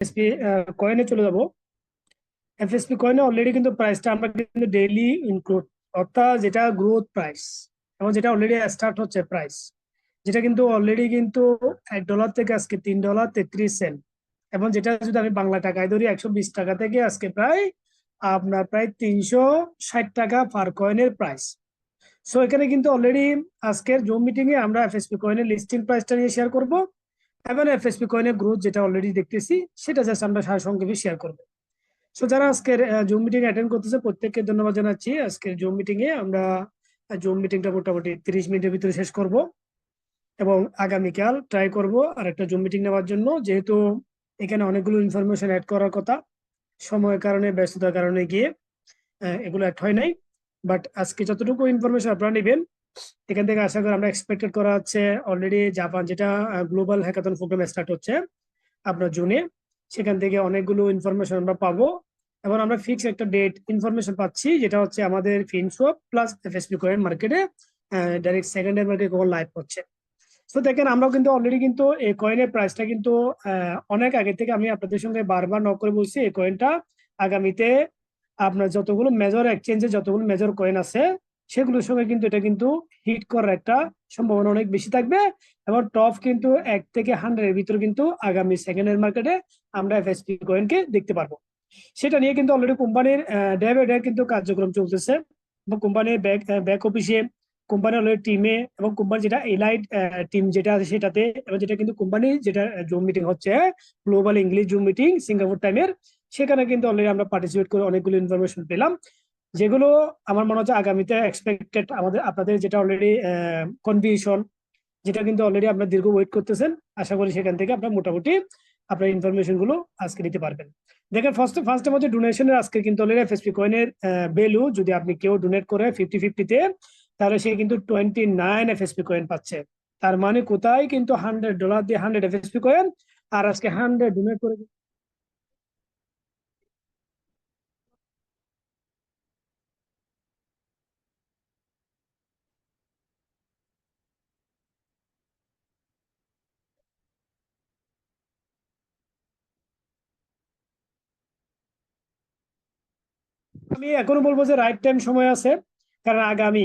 এফএসপি কয়েনে চলে যাব। এফএসপি কয়েনে অলরেডি কিন্তু প্রাইসটা আমরা কিন্তু ডেইলি ইনক্লুড, অর্থাৎ যেটা গ্রোথ প্রাইস এবং যেটা অলরেডি স্টার্ট হচ্ছে প্রাইস, যেটা কিন্তু অলরেডি কিন্তু $1 থেকে আজকে $3.33, এবং যেটা যদি আমি বাংলা টাকায় ধরি 120 টাকা থেকে আজকে প্রায় আপনার প্রায় 360 টাকা পার কয়েনের প্রাইস। সো এখানে কিন্তু অলরেডি আজকের জুম মিটিং এ আমরা এফএসপি কয়েনের লিস্টিং প্রাইসটা নিয়ে শেয়ার করব, এবং এফএসপি কয়েনের গ্রোথ যেটা অলরেডি দেখতেছি সেটা জাস্ট আমরা সারসংক্ষেপে শেয়ার করবো। সো যারা আজকের জুম মিটিং অ্যাটেন্ড করতেছে প্রত্যেককে ধন্যবাদ জানাচ্ছি। আজকের জুম মিটিং এ আমরা জুম মিটিংটা মোটামুটি 30 মিনিটের ভিতরে শেষ করব, এবং আগামীকাল ট্রাই করব আর একটা জুম মিটিং নেওয়ার জন্য, যেহেতু এখানে অনেকগুলো ইনফরমেশন অ্যাড করার কথা, সময়ের কারণে ব্যস্ততার কারণে গিয়ে এগুলো অ্যাড হয় নাই। বাট আজকে যতটুকু ইনফরমেশন আপনারা নেবেন এখান থেকে আশা করি আমরা এক্সপেক্টেড করা হচ্ছে অলরেডি জাপান যেটা গ্লোবাল হ্যাকাথন প্রোগ্রাম স্টার্ট হচ্ছে আপনার জুনে, সেখান থেকে অনেকগুলো ইনফরমেশন আমরা পাবো, এবং আমরা ফিক্স একটা ডেট ইনফরমেশন পাচ্ছি যেটা হচ্ছে আমাদের ফিনসোয়াপ প্লাস এফএসপি কয়েন মার্কেটে ডাইরেক্ট সেকেন্ডারি মার্কেট কখন লাইভ হচ্ছে। তো দেখেন আমরাও কিন্তু অলরেডি কিন্তু এই কয়েনের প্রাইসটা কিন্তু অনেক আগে থেকে আমি আপনাদের সঙ্গে বারবার নক করে বলছি এই কয়েনটা আগামীতে আপনার যতগুলো মেজর এক্সচেঞ্জে যতগুলো মেজর কয়েন আছে সেগুলোর সঙ্গে কিন্তু এটা কিন্তু হিট করার একটা সম্ভাবনা অনেক বেশি থাকবে, এবং টপ কিন্তু 1 থেকে 100-এর ভিতরে কিন্তু আগামী সেকেন্ডের মার্কেটে আমরা এফএসপি কয়েনকে দেখতে পারবো। সেটা নিয়ে কিন্তু অলরেডি কোম্পানির ডে বাই ডে কিন্তু কার্যক্রম চলতেছে, এবং কোম্পানির ব্যাক অফিসে, কোম্পানি অলরেডি টিমে, এবং কোম্পানি যেটা এলাইট টিম যেটা আছে সেটাতে, এবং যেটা কিন্তু কোম্পানি যেটা জুম মিটিং হচ্ছে global English zoom meeting Singapore টাইমের, সেখানে কিন্তু অলরেডি আমরা পার্টিসিপেট করে অনেকগুলো ইনফরমেশন পেলাম, যেগুলো আমার মনে হচ্ছে আগামীতে এক্সপেক্টেড আমাদের আপনাদের যেটা অলরেডি কনফিউশন, যেটা কিন্তু অলরেডি আপনার দীর্ঘ ওয়েট করতেছেন, আশা করি সেখান থেকে আপনার মোটামুটি আপনার ইনফরমেশন গুলো আজকে নিতে পারবেন। দেখেন ফার্স্টের মধ্যে ডোনেশনের আজকে কিন্তু অলরেডি এফএসপি কয়েনের ভ্যালু, যদি আপনি কেউ ডোনেট করে 50-50-তে, তাহলে সে কিন্তু 29 এফএসপি কয়েন পাচ্ছে। তার মানে কোথায় কিন্তু $100 দিয়ে 100 এফএসপি কয়েন, আর আজকে 100 ডোনেট করে আমি এখনো বলবো যে রাইট টাইম সময় আছে, কারণ আগামী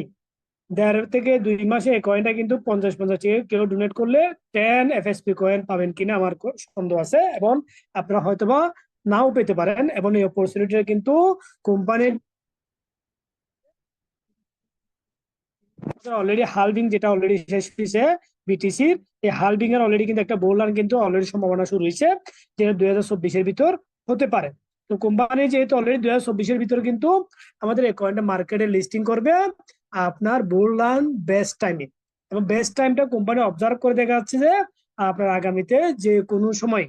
1.5 থেকে 2 মাসে এই কয়েনটা কিন্তু 50-50 কেউ ডোনেট করলে 10 এফএসপি কয়েন পাবেন কিনা আমার সন্দেহ আছে, এবং আপনারা হয়তোবা নাও পেতে পারেন, এবং এই অপরচুনিটিটা কিন্তু কোম্পানির অলরেডি হালভিং যেটা অলরেডি শেষ হয়েছে বিটিসির, এই হালভিং এর অলরেডি কিন্তু একটা বোল রান কিন্তু অলরেডি সম্ভাবনা শুরু হয়েছে, যেটা 2024-এর ভিতর হতে পারে। তো কোম্পানি যেহেতু অলরেডি 2024-এর ভিতর কিন্তু আমাদের এই কয়েনটা মার্কেটে লিস্টিং করবে আপনার বোল রান বেস্ট টাইমে, এবং বেস্ট টাইমটা কোম্পানি অবজার্ভ করে দেখা যাচ্ছে যে আপনার আগামীতে যে কোনো সময়,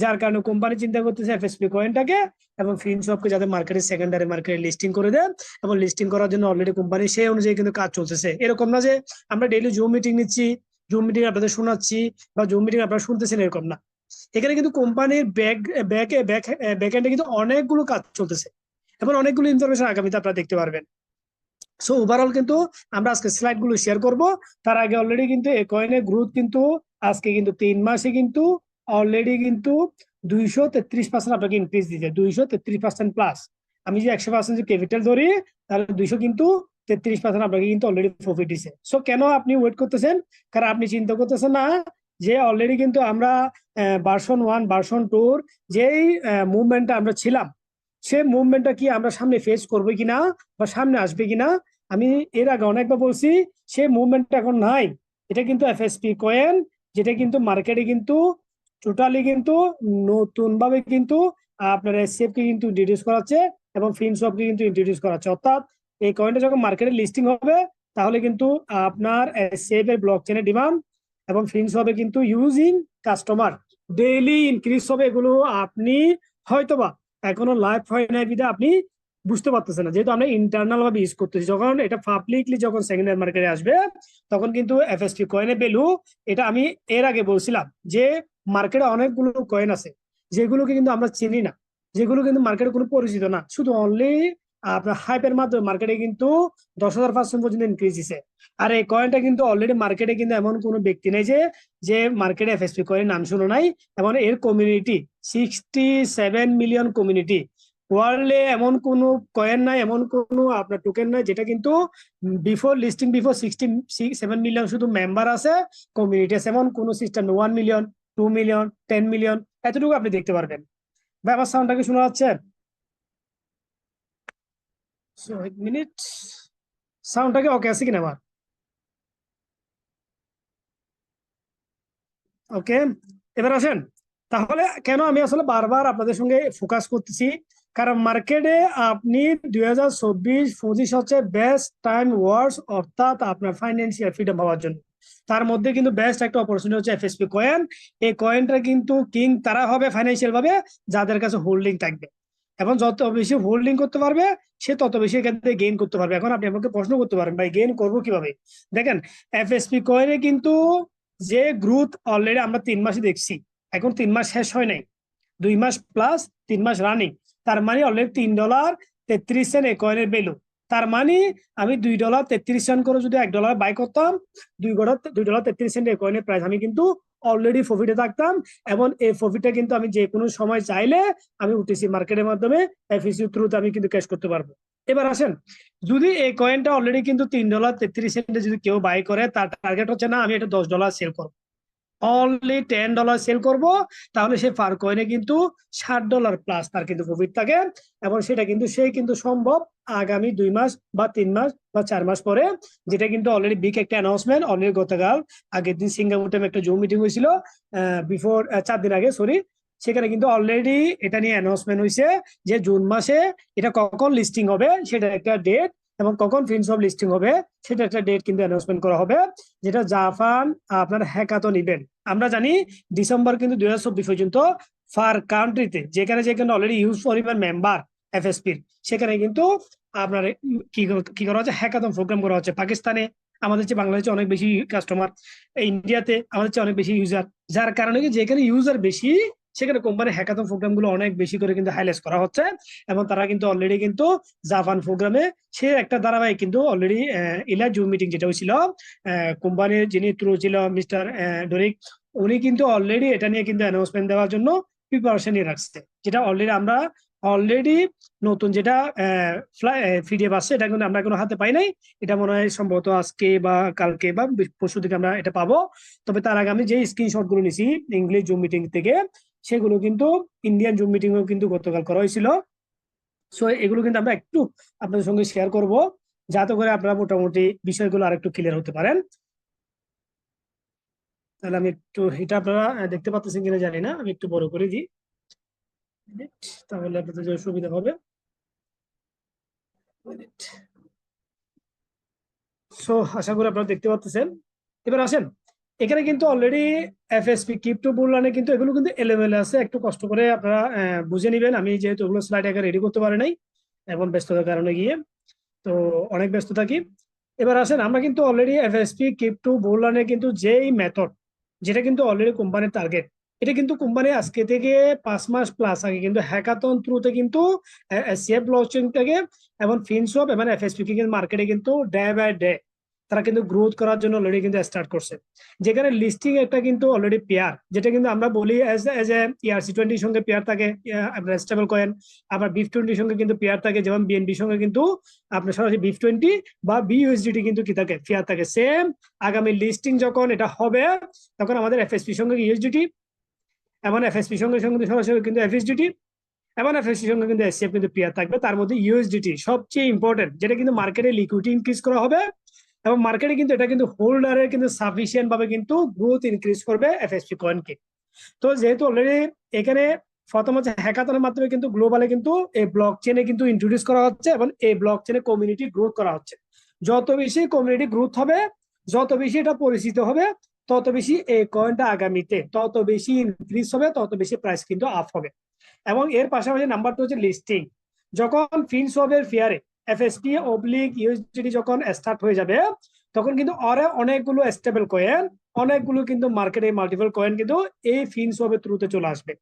যার কারণে কোম্পানি চিন্তা করতেছে এফএসপি কয়েনটাকে এবং ফিনসবকে যাতে মার্কেটে সেকেন্ডারি মার্কেটে লিস্টিং করে দেয়, এবং লিস্টিং করার জন্য অলরেডি কোম্পানি সেই অনুযায়ী কিন্তু কাজ চলতেছে। এরকম না যে আমরা ডেইলি জুম মিটিং নিচ্ছি, জুম মিটিং আপনাদের শোনাচ্ছি বা জুম মিটিং আপনারা শুনতেছেন, এরকম না। এখানে কিন্তু কোম্পানির ব্যাক এন্ডে কিন্তু অনেকগুলো কাজ চলতেছে, এবং অনেকগুলো ইনফরমেশন আগামীতে আপনারা দেখতে পারবেন। সো ওভারঅল কিন্তু আমরা আজকে স্লাইড গুলো শেয়ার করব। তার আগে অলরেডি কিন্তু এই কয়েনের গ্রোথ কিন্তু আজকে কিন্তু 3 মাসে কিন্তু অলরেডি কিন্তু 233% আপনাকে ইনক্রিজ দিচ্ছে, 233% প্লাস। আমি যে 100% যে ক্যাপিটাল ধরি, তাহলে 200 কিন্তু 33% আপনাকে কিন্তু অলরেডি প্রফিট দিচ্ছে। সো কেন আপনি ওয়েট করতেছেন? কারণ আপনি চিন্তা করতেছেন না যে অলরেডি কিন্তু আমরা ভার্সন 1 ভার্সন 2 যেই মুভমেন্টটা আমরা ছিলাম, সে মুভমেন্টটা কি আমরা সামনে ফেস করবো কিনা বা সামনে আসবে কিনা। আমি এর আগে অনেকবার বলছি সে মুভমেন্টটা এখন নাই। এটা কিন্তু এফএসপি কয়েন, যেটা কিন্তু মার্কেটে কিন্তু টোটালি কিন্তু নতুন ভাবে কিন্তু আপনার এসএফ কে কিন্তু ইন্ট্রোডিউস করাচ্ছে, এবং ফিনসব কে কিন্তু ইন্ট্রোডিউস করাচ্ছে। অর্থাৎ এই কয়েনটা যখন মার্কেটে লিস্টিং হবে, তাহলে কিন্তু আপনার এসএফ এর ব্লক চেনের ডিমান্ড এবং ফিনসবে কিন্তু ইউজিং কাস্টমার ডেইলি ইনক্রিজ হবে। এগুলো আপনি হয়তোবা এখনো লাইভ হয় নাই বিধায় আপনি বুঝতে পারতেছেন না, যেহেতু আমরা ইন্টারনাল ভাবে ইউজ করতেছি। যখন এটা পাবলিকলি যখন সেকেন্ডারি মার্কেটে আসবে, তখন কিন্তু এফএসপি কয়েনের ভ্যালু, এটা আমি এর আগে বলছিলাম যে মার্কেটে অনেকগুলো কয়েন আছে যেগুলোকে কিন্তু আমরা চিনি না, যেগুলো কিন্তু মার্কেটে কোনো পরিচিত না, শুধু অনলি আপনার হাইপের মাধ্যমে মার্কেটে কিন্তু 10,000% পর্যন্ত ইনক্রিজ দিছে। আর এই কয়েনটা কিন্তু অলরেডি মার্কেটে কিন্তু এমন কোনো ব্যক্তি নেই যে যে মার্কেটে এফএসপি কয়েনের নাম শুনো নাই, এবং এর কমিউনিটি 67 মিলিয়ন কমিউনিটি। ওয়ার্ল্ডে এমন কোনো কয়েন নাই, এমন কোনো আপনার টোকেন নাই যেটা কিন্তু বিফোর 67 মিলিয়ন শুধু মেম্বার আছে, কমিউনিটি আছে, এমন কোনো সিস্টেম 1 মিলিয়ন, 2 মিলিয়ন, 10 মিলিয়ন, এতটুকু আপনি দেখতে পারবেন। ভাই আমার সাউন্ডটাকে শোনা যাচ্ছে? এক মিনিট, সাউন্ডটাকে ওকে আছে কিনা আমার? ওকে, এবার আসেন। তাহলে কেন আমি আসলে বারবার আপনাদের সঙ্গে ফোকাস করতেছি, কারণ মার্কেটে আপনি 2024-25 হচ্ছে বেস্ট টাইম ওয়ার্স, অর্থাৎ আপনার ফাইন্যান্সিয়াল ফ্রিডম হওয়ার জন্য। তার মধ্যে কিন্তু বেস্ট একটা অপরচুনিটি হচ্ছে এফএসপি কয়েন। এই কয়েনটা কিন্তু কিং তারা হবে ফাইন্যান্সিয়াল ভাবে যাদের কাছে হোল্ডিং থাকবে, এবং যত বেশি হোল্ডিং করতে পারবে সে তত বেশি এখান থেকে গেইন করতে পারবে। এখন আপনি আমাকে প্রশ্ন করতে পারেন, ভাই গেইন করবো কিভাবে? দেখেন, এফএসপি কয়েনে কিন্তু যে গ্রোথ অলরেডি আমরা 3 মাসে দেখছি, এখন 3 মাস শেষ হয় নাই, 2 মাস প্লাস 3 মাস রানিং। তার মানে অলরেডি $3.33 এই কয়েনের ভ্যালু। তার মানে আমি $2.33 করে যদি $1 বাই করতাম, $2.33 এই কয়েনের প্রাইস, আমি কিন্তু অলরেডি প্রফিটে থাকতাম। এবং এই প্রফিটটা কিন্তু আমি যে কোনো সময় চাইলে আমি ওটিসি মার্কেটের মাধ্যমে এফএসসি থ্রুতে আমি কিন্তু ক্যাশ করতে পারবো। এবার আসেন, যদি এই কয়েনটা অলরেডি কিন্তু $3.33 যদি কেউ বাই করে, তার টার্গেট হচ্ছে না আমি এটা $10 সেল করবো, অনলি $10 সেল করব, তাহলে সে পার কয়েনে কিন্তু $60 প্লাস তার কিন্তু প্রফিট থাকে। এবং সেটা কিন্তু সেই কিন্তু সম্ভব আগামী 2 মাস বা 3 মাস বা 4 মাস পরে, যেটা কিন্তু অলরেডি বিগ একটা অ্যানাউন্সমেন্ট অলরেডি গতকাল আগের দিন সিঙ্গাপুর টাইমে একটা জুম মিটিং হয়েছিল, বিফোর 4 দিন আগে, সরি। সেখানে কিন্তু অলরেডি এটা নিয়ে অ্যানাউন্সমেন্ট হয়েছে যে জুন মাসে এটা কখন লিস্টিং হবে সেটা একটা ডেট, এবং কখন ফিনসব লিস্টিং হবে সেটা একটা ডেট কিন্তু অ্যানাউন্সমেন্ট করা হবে, যেটা জাপান আপনার হ্যাকাথন ইভেন্ট। আমরা জানি ডিসেম্বর কিন্তু 2024 পর্যন্ত ফার কান্ট্রিতে যেখানে যেখানে অলরেডি ইউজ পরিমাণ মেম্বার এফএসপির, সেখানে কিন্তু আপনার কি কি করা হচ্ছে, হ্যাকাথন প্রোগ্রাম করা হচ্ছে। পাকিস্তানে আমাদের চেয়ে বাংলাদেশে অনেক বেশি কাস্টমার, ইন্ডিয়াতে আমাদের চেয়ে অনেক বেশি ইউজার, যার কারণে কি যেখানে ইউজার বেশি সেখানে কোম্পানির হ্যাকাথন প্রোগ্রাম গুলো অনেক বেশি করে কিন্তু হাইলাইট করা হচ্ছে। এবং তারা কিন্তু অলরেডি কিন্তু জাপান প্রোগ্রামে সে একটা ধারাবাহিক কিন্তু অলরেডি ইলা জুম মিটিং যেটা হয়েছিল, কোম্পানির যিনি থ্রু ছিল মিস্টার ডরিক, উনি কিন্তু অলরেডি এটা নিয়ে কিন্তু অ্যানাউন্সমেন্ট দেওয়ার জন্য প্রিপারেশন নিয়ে রাখছে, যেটা অলরেডি আমরা অলরেডি নতুন যেটা পিডিএফ আসছে, এটা কিন্তু আমরা কোনো হাতে পাই নাই। এটা মনে হয় সম্ভবত আজকে বা কালকে বা পরশু দিকে আমরা এটা পাবো। তবে তার আগে আমি যে স্ক্রিনশট গুলো নিছি ইংলিশ জুম মিটিং থেকে, সেগুলো কিন্তু ইন্ডিয়ান জুম মিটিং ও কিন্তু গতকাল করা হয়েছিল। সো এগুলো কিন্তু আমরা একটু আপনাদের সঙ্গে শেয়ার করব, যাতে করে আপনারা মোটামুটি বিষয়গুলো আরেকটু ক্লিয়ার হতে পারেন। তাহলে আমি একটু, এটা আপনারা দেখতে পাচ্ছেন কিনা জানি না, আমি একটু বড় করে দিই, তাহলে আপনাদের জন্য সুবিধা হবে। সো আশা করি আপনারা দেখতে পাচ্ছেন। এবার আসেন, এখানে কিন্তু অলরেডি এফএসপি ক্রিপ্টো বুললানে কিন্তু এগুলো কিন্তু এলোমেলো আছে, একটু কষ্ট করে আপনারা বুঝে নেবেন। আমি যেহেতু ওগুলো স্লাইড আগে রেডি করতে পারি নাই এবং ব্যস্ততার কারণে গিয়ে, তো অনেক ব্যস্ত থাকি। এবার আসেন, আমরা কিন্তু অলরেডি এফএসপি ক্রিপ্টো বুললানে কিন্তু যেই মেথড, যেটা কিন্তু অলরেডি কোম্পানির টার্গেট, এটা কিন্তু কোম্পানি আজকে থেকে 5 মাস প্লাস আগে কিন্তু হ্যাকাথন থ্রুতে কিন্তু সেফ ব্লকচেইন থেকে এবং ফিনসপ এবং এফএসপি কিন্তু মার্কেটে কিন্তু ডে বাই ডে তারা কিন্তু গ্রোথ করার জন্য অলরেডি কিন্তু স্টার্ট করছে। যেখানে লিস্টিং একটা কিন্তু অলরেডি পেয়ার, যেটা কিন্তু আমরা বলি এজ এ ERC-20 সঙ্গে পেয়ার থাকে আপনার স্টেবল কয়েন, আবার BIF20 সঙ্গে কিন্তু পেয়ার থাকে, যেমন বিএনবি সঙ্গে কিন্তু আপনার সরাসরি BIF20 বা বিইউএসডিটি কিন্তু কি থাকে, পেয়ার থাকে। সেম আগামী লিস্টিং যখন এটা হবে, তখন আমাদের এফএসপি সঙ্গে ইউএসডিটি, এবং এফএসপি সঙ্গে সঙ্গে সরাসরি কিন্তু এফএসডিটি, এবং এফএসসি সঙ্গে কিন্তু এসসিএফ কিন্তু পেয়ার থাকবে। তার মধ্যে ইউএসডিটি সবচেয়ে ইম্পর্টেন্ট, যেটা কিন্তু মার্কেটে লিকুইডিটি ইনক্রিজ করা হবে, এবং মার্কেটে কিন্তু এটা কিন্তু হোল্ডারের কিন্তু সাফিসিয়েন্ট ভাবে কিন্তু গ্রোথ ইনক্রিজ করবে এফএসপি কয়েনকে। তো যেহেতু অলরেডি এখানে প্রথম হচ্ছে হ্যাকাথনের মাধ্যমে কিন্তু গ্লোবালে কিন্তু এই ব্লক চেনে কিন্তু ইন্ট্রোডিউস করা হচ্ছে, এবং এই ব্লক চেনে কমিউনিটি গ্রোথ করা হচ্ছে। যত বেশি কমিউনিটি গ্রোথ হবে, যত বেশি এটা পরিচিত হবে, তত বেশি এই কয়েনটা আগামীতে তত বেশি ইনক্রিজ হবে, তত বেশি প্রাইস কিন্তু আপ হবে। এবং এর পাশাপাশি নাম্বার 2 হচ্ছে লিস্টিং। যখন ফিনসবের ফেয়ারে এফএসপি অবলিক ইউএসডিটি যখন স্টার্ট হয়ে যাবে, তখন কিন্তু আরো অনেকগুলো স্টেবল কয়েন, অনেকগুলো কিন্তু মার্কেটে মাল্টিপল কয়েন কিন্তু এই ফিনসবের থ্রুতে চলে আসবে।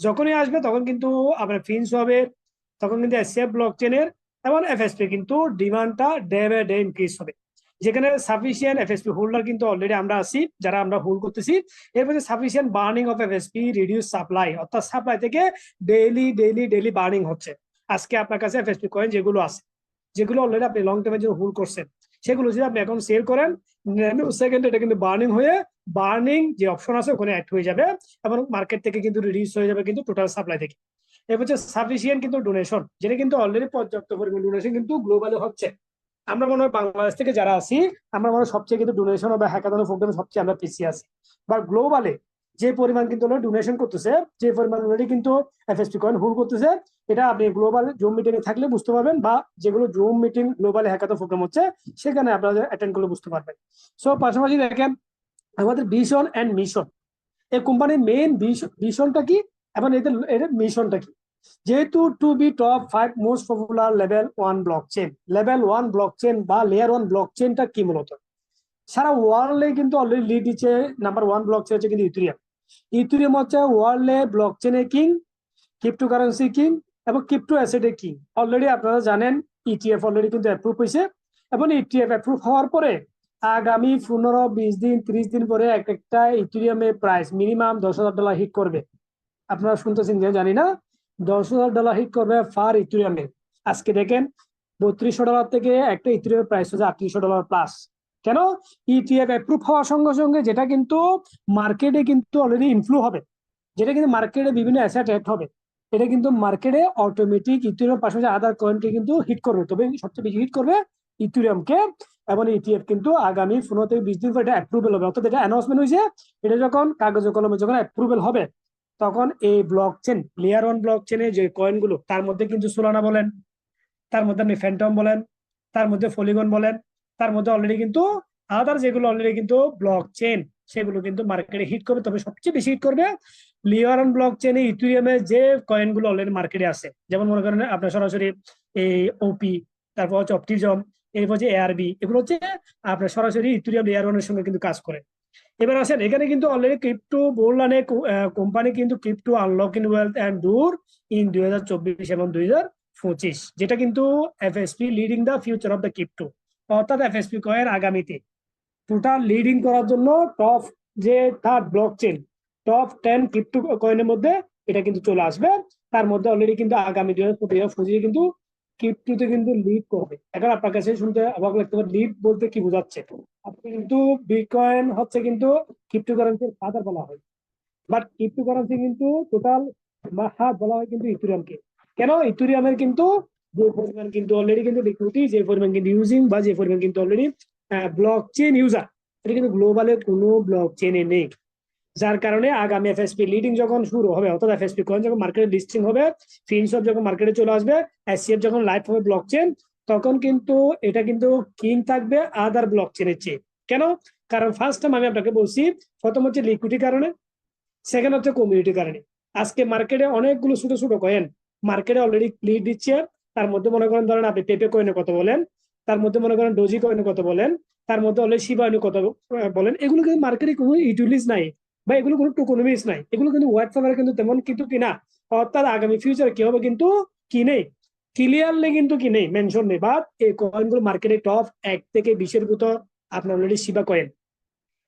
যখনই আসবে তখন কিন্তু আপনার ফিনসবের, তখন কিন্তু এসসিএফ ব্লকচেনের এবং এফএসপি কিন্তু ডিমান্ডটা ডে বাই ডে ইনক্রিজ হবে, যেখানে সাফিসিয়েন্ট এফএসপি হোল্ডার কিন্তু অলরেডি আমরা আছি, যারা আমরা হোল্ড করতেছি। এরপরে sufficient burning of FSP reduce supply, অর্থাৎ সাপ্লাই থেকে ডেইলি বার্নিং হচ্ছে। আজকে আপনার কাছে এফএসপি কয়েন যেগুলো আছে, যেগুলো অলরেডি আপনি লং টার্মের জন্য হোল্ড করছেন, সেগুলো যদি আপনি এখন সেল করেন, সেকেন্ড এটা কিন্তু বার্নিং যে অপশন আছে ওখানে অ্যাড হয়ে যাবে, এবং মার্কেট থেকে কিন্তু রিডিউস হয়ে যাবে কিন্তু টোটাল সাপ্লাই থেকে। এবার হচ্ছে সাফিসিয়েন্ট কিন্তু ডোনেশন, যেটা কিন্তু অলরেডি পর্যাপ্ত পরিমাণ ডোনেশন কিন্তু গ্লোবালে হচ্ছে। আমরা মনে হয় বাংলাদেশ থেকে যারা আছি, আমরা মনে হয় সবচেয়ে কিন্তু ডোনেশন বা হ্যাকাথনের প্রোগ্রামে সবচেয়ে আমরা পিছিয়ে আছি। বা গ্লোবালে যে পরিমাণ কিন্তু ডোনেশন করতেছে, যে পরিমাণ অলরেডি কিন্তু এফএসপি কয়েন হোল্ড করতেছে, এটা আপনি গ্লোবাল জুম মিটিং এ থাকলে বুঝতে পারবেন, বা যেগুলো Zoom meeting global hackathon programme হচ্ছে সেখানে আপনারা অ্যাটেন্ড করলে বুঝতে পারবেন। সো পাশাপাশি দেখেন আমাদের ভিশন এন্ড মিশন, এই কোম্পানির মেইন ভিশনটা কি এবং এদের মিশনটা কি। যেহেতু to be top 5 most popular level 1 blockchain বা লেয়ার 1 ব্লকচেনটা কি মূলত সারা ওয়ার্ল্ডে কিন্তু অলরেডি লিড দিচ্ছে। নাম্বার 1 ব্লকচেন হচ্ছে কিন্তু ইথেরিয়াম হচ্ছে ওয়ার্ল্ডে ব্লকচেনের কিং, ক্রিপ্টোকারেন্সি কিং এবং ক্রিপ্টো অ্যাসেটের কিং। অলরেডি আপনারা জানেন ইটিএফ অলরেডি কিন্তু অ্যাপ্রুভ হয়েছে, এবং ইটিএফ অ্যাপ্রুভ হওয়ার পরে আগামী 15-20 দিন 30 দিন পরে একটা ইথেরিয়ামের প্রাইস মিনিমাম $10,000 হিট করবে। আপনারা শুনতেছেন যে জানি না, $10,000 হিট করবে ফার ইথেরিয়ামে। আজকে দেখেন $3200 থেকে একটা ইথেরিয়ামের প্রাইস হচ্ছে $3800 প্লাস। কেন? ইটিএফ অ্যাপ্রুভ হওয়ার সঙ্গে সঙ্গে যেটা কিন্তু মার্কেটে কিন্তু অলরেডি ইনফ্লু হবে, যেটা কিন্তু মার্কেটে বিভিন্ন অ্যাসেট অ্যাড হবে, এটা কিন্তু মার্কেটে অটোমেটিক ইথেরিয়াম পাশাপাশি আদার কয়েনকে কিন্তু হিট করবে। তবে সবচেয়ে বেশি হিট করবে ইথেরিয়ামকে, এবং ইটিএফ কিন্তু আগামী 15 থেকে 20 দিন পর এটা অ্যাপ্রুভেল হবে। অর্থাৎ এটা অ্যানাউন্সমেন্ট হয়েছে, এটা যখন কাগজে কলমে যখন অ্যাপ্রুভেল হবে, তখন এই ব্লকচেন লেয়ার 1 ব্লকচেনে যে কয়েনগুলো, তার মধ্যে কিন্তু সোলানা বলেন, তার মধ্যে আপনি ফ্যান্টম বলেন, তার মধ্যে পলিগন বলেন, তার মধ্যে অলরেডি কিন্তু আদার যেগুলো অলরেডি কিন্তু ব্লকচেন, সেগুলো কিন্তু মার্কেটে হিট করবে। তবে সবচেয়ে বেশি হিট করবে লেয়ার 1 ব্লকচেনে ইথেরিয়ামে যে কয়েনগুলো অলরেডি মার্কেটে আছে। যেমন মনে করেন আপনার সরাসরি এই ওপি, তারপর হচ্ছে অপটিজম, এরপর হচ্ছে এআরবি, এগুলো হচ্ছে আপনার সরাসরি ইথেরিয়াম লেয়ার 1 এর সঙ্গে কিন্তু কাজ করে। এবার আসেন এখানে কিন্তু অলরেডি ক্রিপ্টো বললানে কোম্পানি কিন্তু crypto unlock in wealth and door in 2024 এবং 2025, যেটা কিন্তু FSP leading the future of the crypto. অর্থাৎ এফএসপি কয়েন আগামীতে টোটাল লিডিং করার জন্য টপ যে থার্ড ব্লকচেন, টপ 10 ক্রিপ্টো কয়েনের মধ্যে এটা কিন্তু চলে আসবে। তার মধ্যে অলরেডি কিন্তু আগামী 2025 কিন্তু ক্রিপ্টোতে কিন্তু লিড করবে। এখন আপনার কাছে শুনতে অবাক লাগতে পারে, লিড বলতে কি বোঝাচ্ছে। আপনি কিন্তু বিটকয়েন হচ্ছে কিন্তু ক্রিপ্টোকারেন্সির ফাদার বলা হয়, বাট ক্রিপ্টোকারেন্সি কিন্তু টোটাল হাত বলা হয় কিন্তু ইথেরিয়ামকে। কেন? ইথেরিয়ামের কিন্তু যে পরিমাণ কিন্তু অলরেডি কিন্তু লিকুইডিটি, যে পরিমাণ কিন্তু ইউজিং, বা যে পরিমাণ কিন্তু অলরেডি ব্লকচেন ইউজার, এটা কিন্তু গ্লোবালে কোনো ব্লকচেনে নেই। যার কারণে আগামী এফএসপি লিডিং যখন শুরু হবে, অর্থাৎ এফএসপি কয়েন যখন মার্কেটে লিস্টিং হবে, ফিনসব যখন মার্কেটে চলে আসবে, এসসিএফ যখন লাইভ হবে ব্লকচেন, তখন কিন্তু এটা কিন্তু কিং থাকবে আদার ব্লকচেনের চেয়ে। কেন? কারণ ফার্স্ট টাইম আমি আপনাকে বলছি, প্রথম হচ্ছে লিকুইডিটি কারণে, সেকেন্ড হচ্ছে কমিউনিটি কারণে। আজকে মার্কেটে অনেকগুলো ছোট ছোট কয়েন মার্কেটে অলরেডি লিড দিচ্ছে। তার মধ্যে মনে করেন ধরেন আপনি পেপে কয়েনের কথা বলেন, তার মধ্যে মনে করেন ডোজি কয়েনের কথা বলেন, তার মধ্যে অলরেডি শিবা ইনুর কথা বলেন, এগুলো কিন্তু মার্কেটে কোনো ইউটিলিটিস নাই, বা এগুলো কোনো টোকনমিক্স নাই, এগুলো কিন্তু হোয়াটসঅ্যাপে কিন্তু তেমন কিন্তু কিনা। অর্থাৎ আগামী ফিউচার কি হবে কিন্তু কি নেই, ক্লিয়ারলি কিন্তু কি নেই, মেনশন নেই। বাট এই কয়েনগুলো মার্কেটে টপ 1 থেকে 20-এর ভিতর আপনার অলরেডি শিবা কয়েন,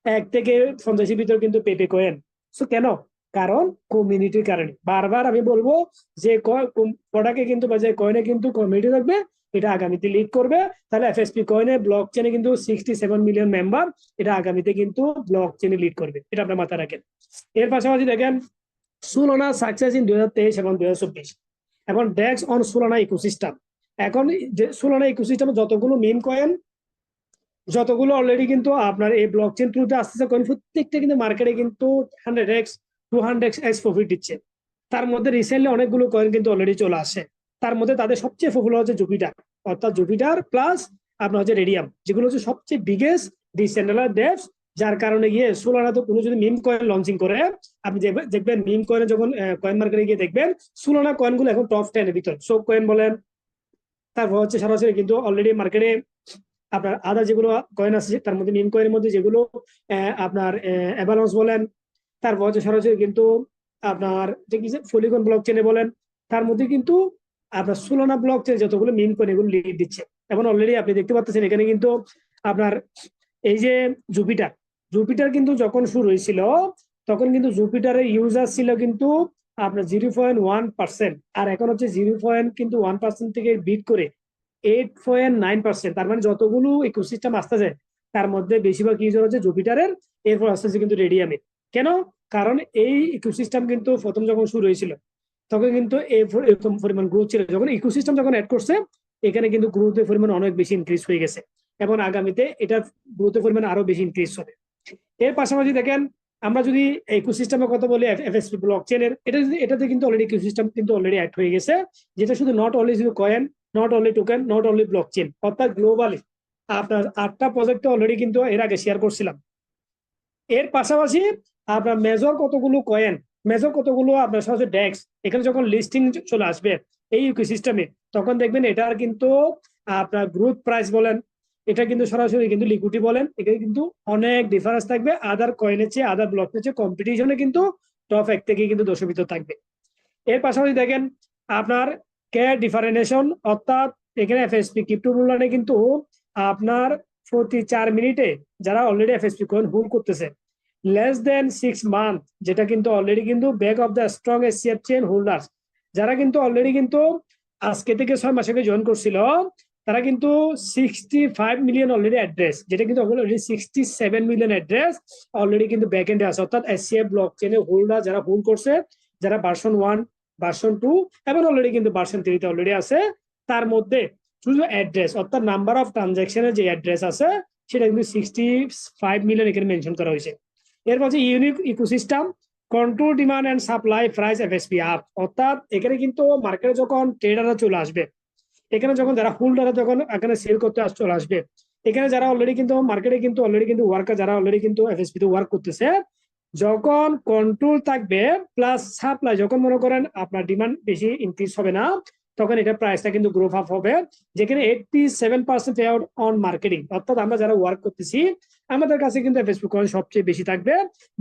1 থেকে 50-এর ভিতর কিন্তু পেপে কয়েন। সো কেন? কারণ কমিউনিটির কারণে। বারবার আমি বলবো যে প্রোডাক্টে কিন্তু বা যে কয়েনে কিন্তু কমিউনিটি থাকবে, এটা আগামীতে লিড করবে। তাহলে এফএসপি কয়েনে ব্লক চেনে কিন্তু 67 মিলিয়ন মেম্বার, এটা আগামীতে কিন্তু ব্লক চেনে লিড করবে, এটা আপনার মাথায় রাখেন। এর পাশাপাশি দেখেন সোলানা সাকসেস ইন 2023 এবং 2024, এখন ডেক্স অন সোলানা ইকোসিস্টেম। এখন যে সোলানা ইকোসিস্টেমে যতগুলো মিম কয়েন, যতগুলো অলরেডি কিন্তু আপনার এই ব্লকচেন থ্রুতে আসতেছে কয়েন, প্রত্যেকটা কিন্তু মার্কেটে কিন্তু 100x 200x প্রফিট দিচ্ছে। তার মধ্যে রিসেন্টলি অনেকগুলো কয়েন কিন্তু অলরেডি চলে আসে। তার মধ্যে তাদের সবচেয়ে পপুলার হচ্ছে জুপিটার, অর্থাৎ জুপিটার প্লাস আপনার হচ্ছে রেডিয়াম, যেগুলো হচ্ছে সবচেয়ে বিগেস্ট ডিসেন্ট্রালাইজড ডেপস। যার কারণে গিয়ে সোলানা তো কোনো যদি মিম কয়েন লঞ্চিং করে, আপনি দেখবেন মিম কয়েনে যখন কয়েন মার্কেটে গিয়ে দেখবেন সোলানা কয়েনগুলো এখন টপ 10 এর ভিতর। সোপ কয়েন বলেন, তারপর হচ্ছে সরাসরি কিন্তু অলরেডি মার্কেটে আপনার আদার যেগুলো কয়েন আছে, তার মধ্যে মিম কয়েনের মধ্যে যেগুলো আপনার অ্যাভালান্স বলেন, তারপর হচ্ছে সরাসরি কিন্তু আপনার যে কি পলিগন ব্লক চেনে বলেন, তার মধ্যে কিন্তু আপনার সোলানা ব্লক চেন যতগুলো মিম কয়েন এগুলো লিড দিচ্ছে। এবং অলরেডি আপনি দেখতে পাচ্ছেন এখানে কিন্তু আপনার এই যে জুপিটার জুপিটার কিন্তু যখন শুরু হয়েছিল তখন কিন্তু জুপিটারের ইউজার ছিল কিন্তু আপনার 0.1%, আর এখন হচ্ছে 0.1% থেকে বিট করে 8.9%। তার মানে যতগুলো ইকোসিস্টেম আসতেছে তার মধ্যে বেশিরভাগ ইউজার হচ্ছে জুপিটারের, এরপর আসতেছে কিন্তু রেডিয়ামে। কেন? কারণ এই ইকোসিস্টেম কিন্তু প্রথম যখন শুরু হয়েছিল তখন কিন্তু এরকম পরিমাণ গ্রোথ ছিল, যখন ইকোসিস্টেম যখন অ্যাড করছে এখানে কিন্তু গ্রোথের পরিমাণ অনেক বেশি ইনক্রিজ হয়ে গেছে এবং আগামীতে এটার গ্রোথের পরিমাণ আরো বেশি ইনক্রিজ হবে। এর পাশাপাশি দেখেন আমরা যদি ইকোসিস্টেমের কথা বলি এফএসপি ব্লক চেনের, এটাতে কিন্তু অলরেডি ইকোসিস্টেম কিন্তু অলরেডি অ্যাড হয়ে গেছে, যেটা শুধু নট অনলি শুধু coin, not only token, not only block chain, অর্থাৎ গ্লোবালি আপনার 8টা প্রজেক্ট অলরেডি কিন্তু এর আগে শেয়ার করছিলাম। এর পাশাপাশি আপনার মেজর কতগুলো কয়েন, মেজর কতগুলো আপনার সরাসরি ডেক্স এখানে যখন লিস্টিং চলে আসবে এই ইকোসিস্টেমে, তখন দেখবেন এটার কিন্তু আপনার গ্রুপ প্রাইস বলেন, এটা কিন্তু সরাসরি কিন্তু লিকুইডিটি বলেন, এখানে কিন্তু অনেক ডিফারেন্স থাকবে আদার কয়েনের চেয়ে, আদার ব্লকের চেয়ে। কম্পিটিশনে কিন্তু টপ 1 থেকে কিন্তু 10 ভিতর থাকবে। এর পাশাপাশি দেখেন আপনার কে ডিফারেন্সিয়েশন, অর্থাৎ এখানে এফএসপি ক্রিপ্টো মূল্যায়নে কিন্তু আপনার প্রতি 4 মিনিটে যারা অলরেডি এফএসপি কয়েন হোল্ড করতেছে লেস দেন 6 মান্থ, যেটা কিন্তু অলরেডি কিন্তু back of the strong SCF chain holders, যারা কিন্তু অলরেডি কিন্তু আজকে থেকে 6 মাস আগে জয়েন করছিল, তারা কিন্তু 65 মিলিয়ন অলরেডি অ্যাড্রেস, যেটা কিন্তু অলরেডি 67 মিলিয়ন অ্যাড্রেস অলরেডি কিন্তু ব্যাক এন্ডে আছে, অর্থাৎ এসসিএফ ব্লক চেইনে হোল্ডার যারা হোল্ড করছে, যারা ভার্সন 1, ভার্সন 2 এবং অলরেডি কিন্তু ভার্সন 3 তে অলরেডি আছে, তার মধ্যে শুধু অ্যাড্রেস অর্থাৎ নাম্বার অফ ট্রানজাকশনের যে অ্যাড্রেস আছে সেটা কিন্তু 65 মিলিয়ন এখানে মেনশন করা হয়েছে। এরপর যে unique ecosystem control demand and supply price FSP up, অর্থাৎ এখানে কিন্তু মার্কেটে যখন ট্রেডাররা চলে আসবে, এখানে যখন যারা হোল্ডাররা যখন এখানে সেল করতে চলে আসবে, এখানে যারা অলরেডি কিন্তু মার্কেটে কিন্তু অলরেডি কিন্তু ওয়ার্কার যারা অলরেডি কিন্তু এফএসপি তে ওয়ার্ক করতেছে, যখন কন্ট্রোল থাকবে প্লাস সাপ্লাই, যখন মনে করেন আপনার ডিমান্ড বেশি ইনক্রিজ হবে না, তখন এটা প্রাইসটা কিন্তু গ্রোথ আপ হবে, যেখানে 87% পে আউট অন মার্কেটিং, অর্থাৎ আমরা যারা ওয়ার্ক করতেছি আমাদের কাছে কিন্তু এফএসপি কয়েন সবচেয়ে বেশি থাকবে।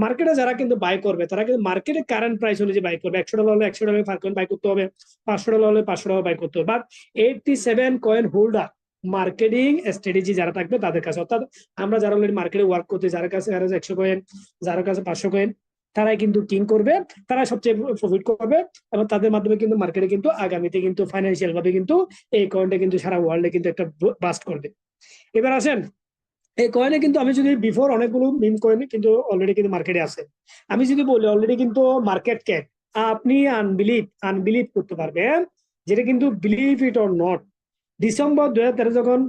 মার্কেটে যারা কিন্তু বাই করবে তারা কিন্তু মার্কেটে কারেন্ট প্রাইস অনুযায়ী বাই করবে, $100 হলে $100 কয়েন বাই করতে হবে, $500 হলে $500 বাই করতে হবে। But 87 coin holder marketing strategy যারা থাকবে তাদের কাছে, অর্থাৎ আমরা যারা অলরেডি মার্কেটে ওয়ার্ক করতে, যার কাছে 100 কয়েন, যার কাছে 500 কয়েন, তারাই কিন্তু কিং করবে, তারা সবচেয়ে প্রফিট করবে এবং তাদের মাধ্যমে কিন্তু মার্কেটে কিন্তু আগামীতে কিন্তু ফাইন্যান্সিয়াল ভাবে কিন্তু এই কয়েনটা কিন্তু সারা ওয়ার্ল্ডে কিন্তু একটা বাস্ট করবে। এবার আসেন এই কয়েনে কিন্তু আমি যদি বিফোর অনেকগুলো মিম কয়েন কিন্তু অলরেডি কিন্তু মার্কেটে আছে, আমি যদি বলি অলরেডি কিন্তু মার্কেট ক্যাপ আপনি আনবিলিভ করতে পারবেন, যেটা কিন্তু believe it or not, December 2013 যখন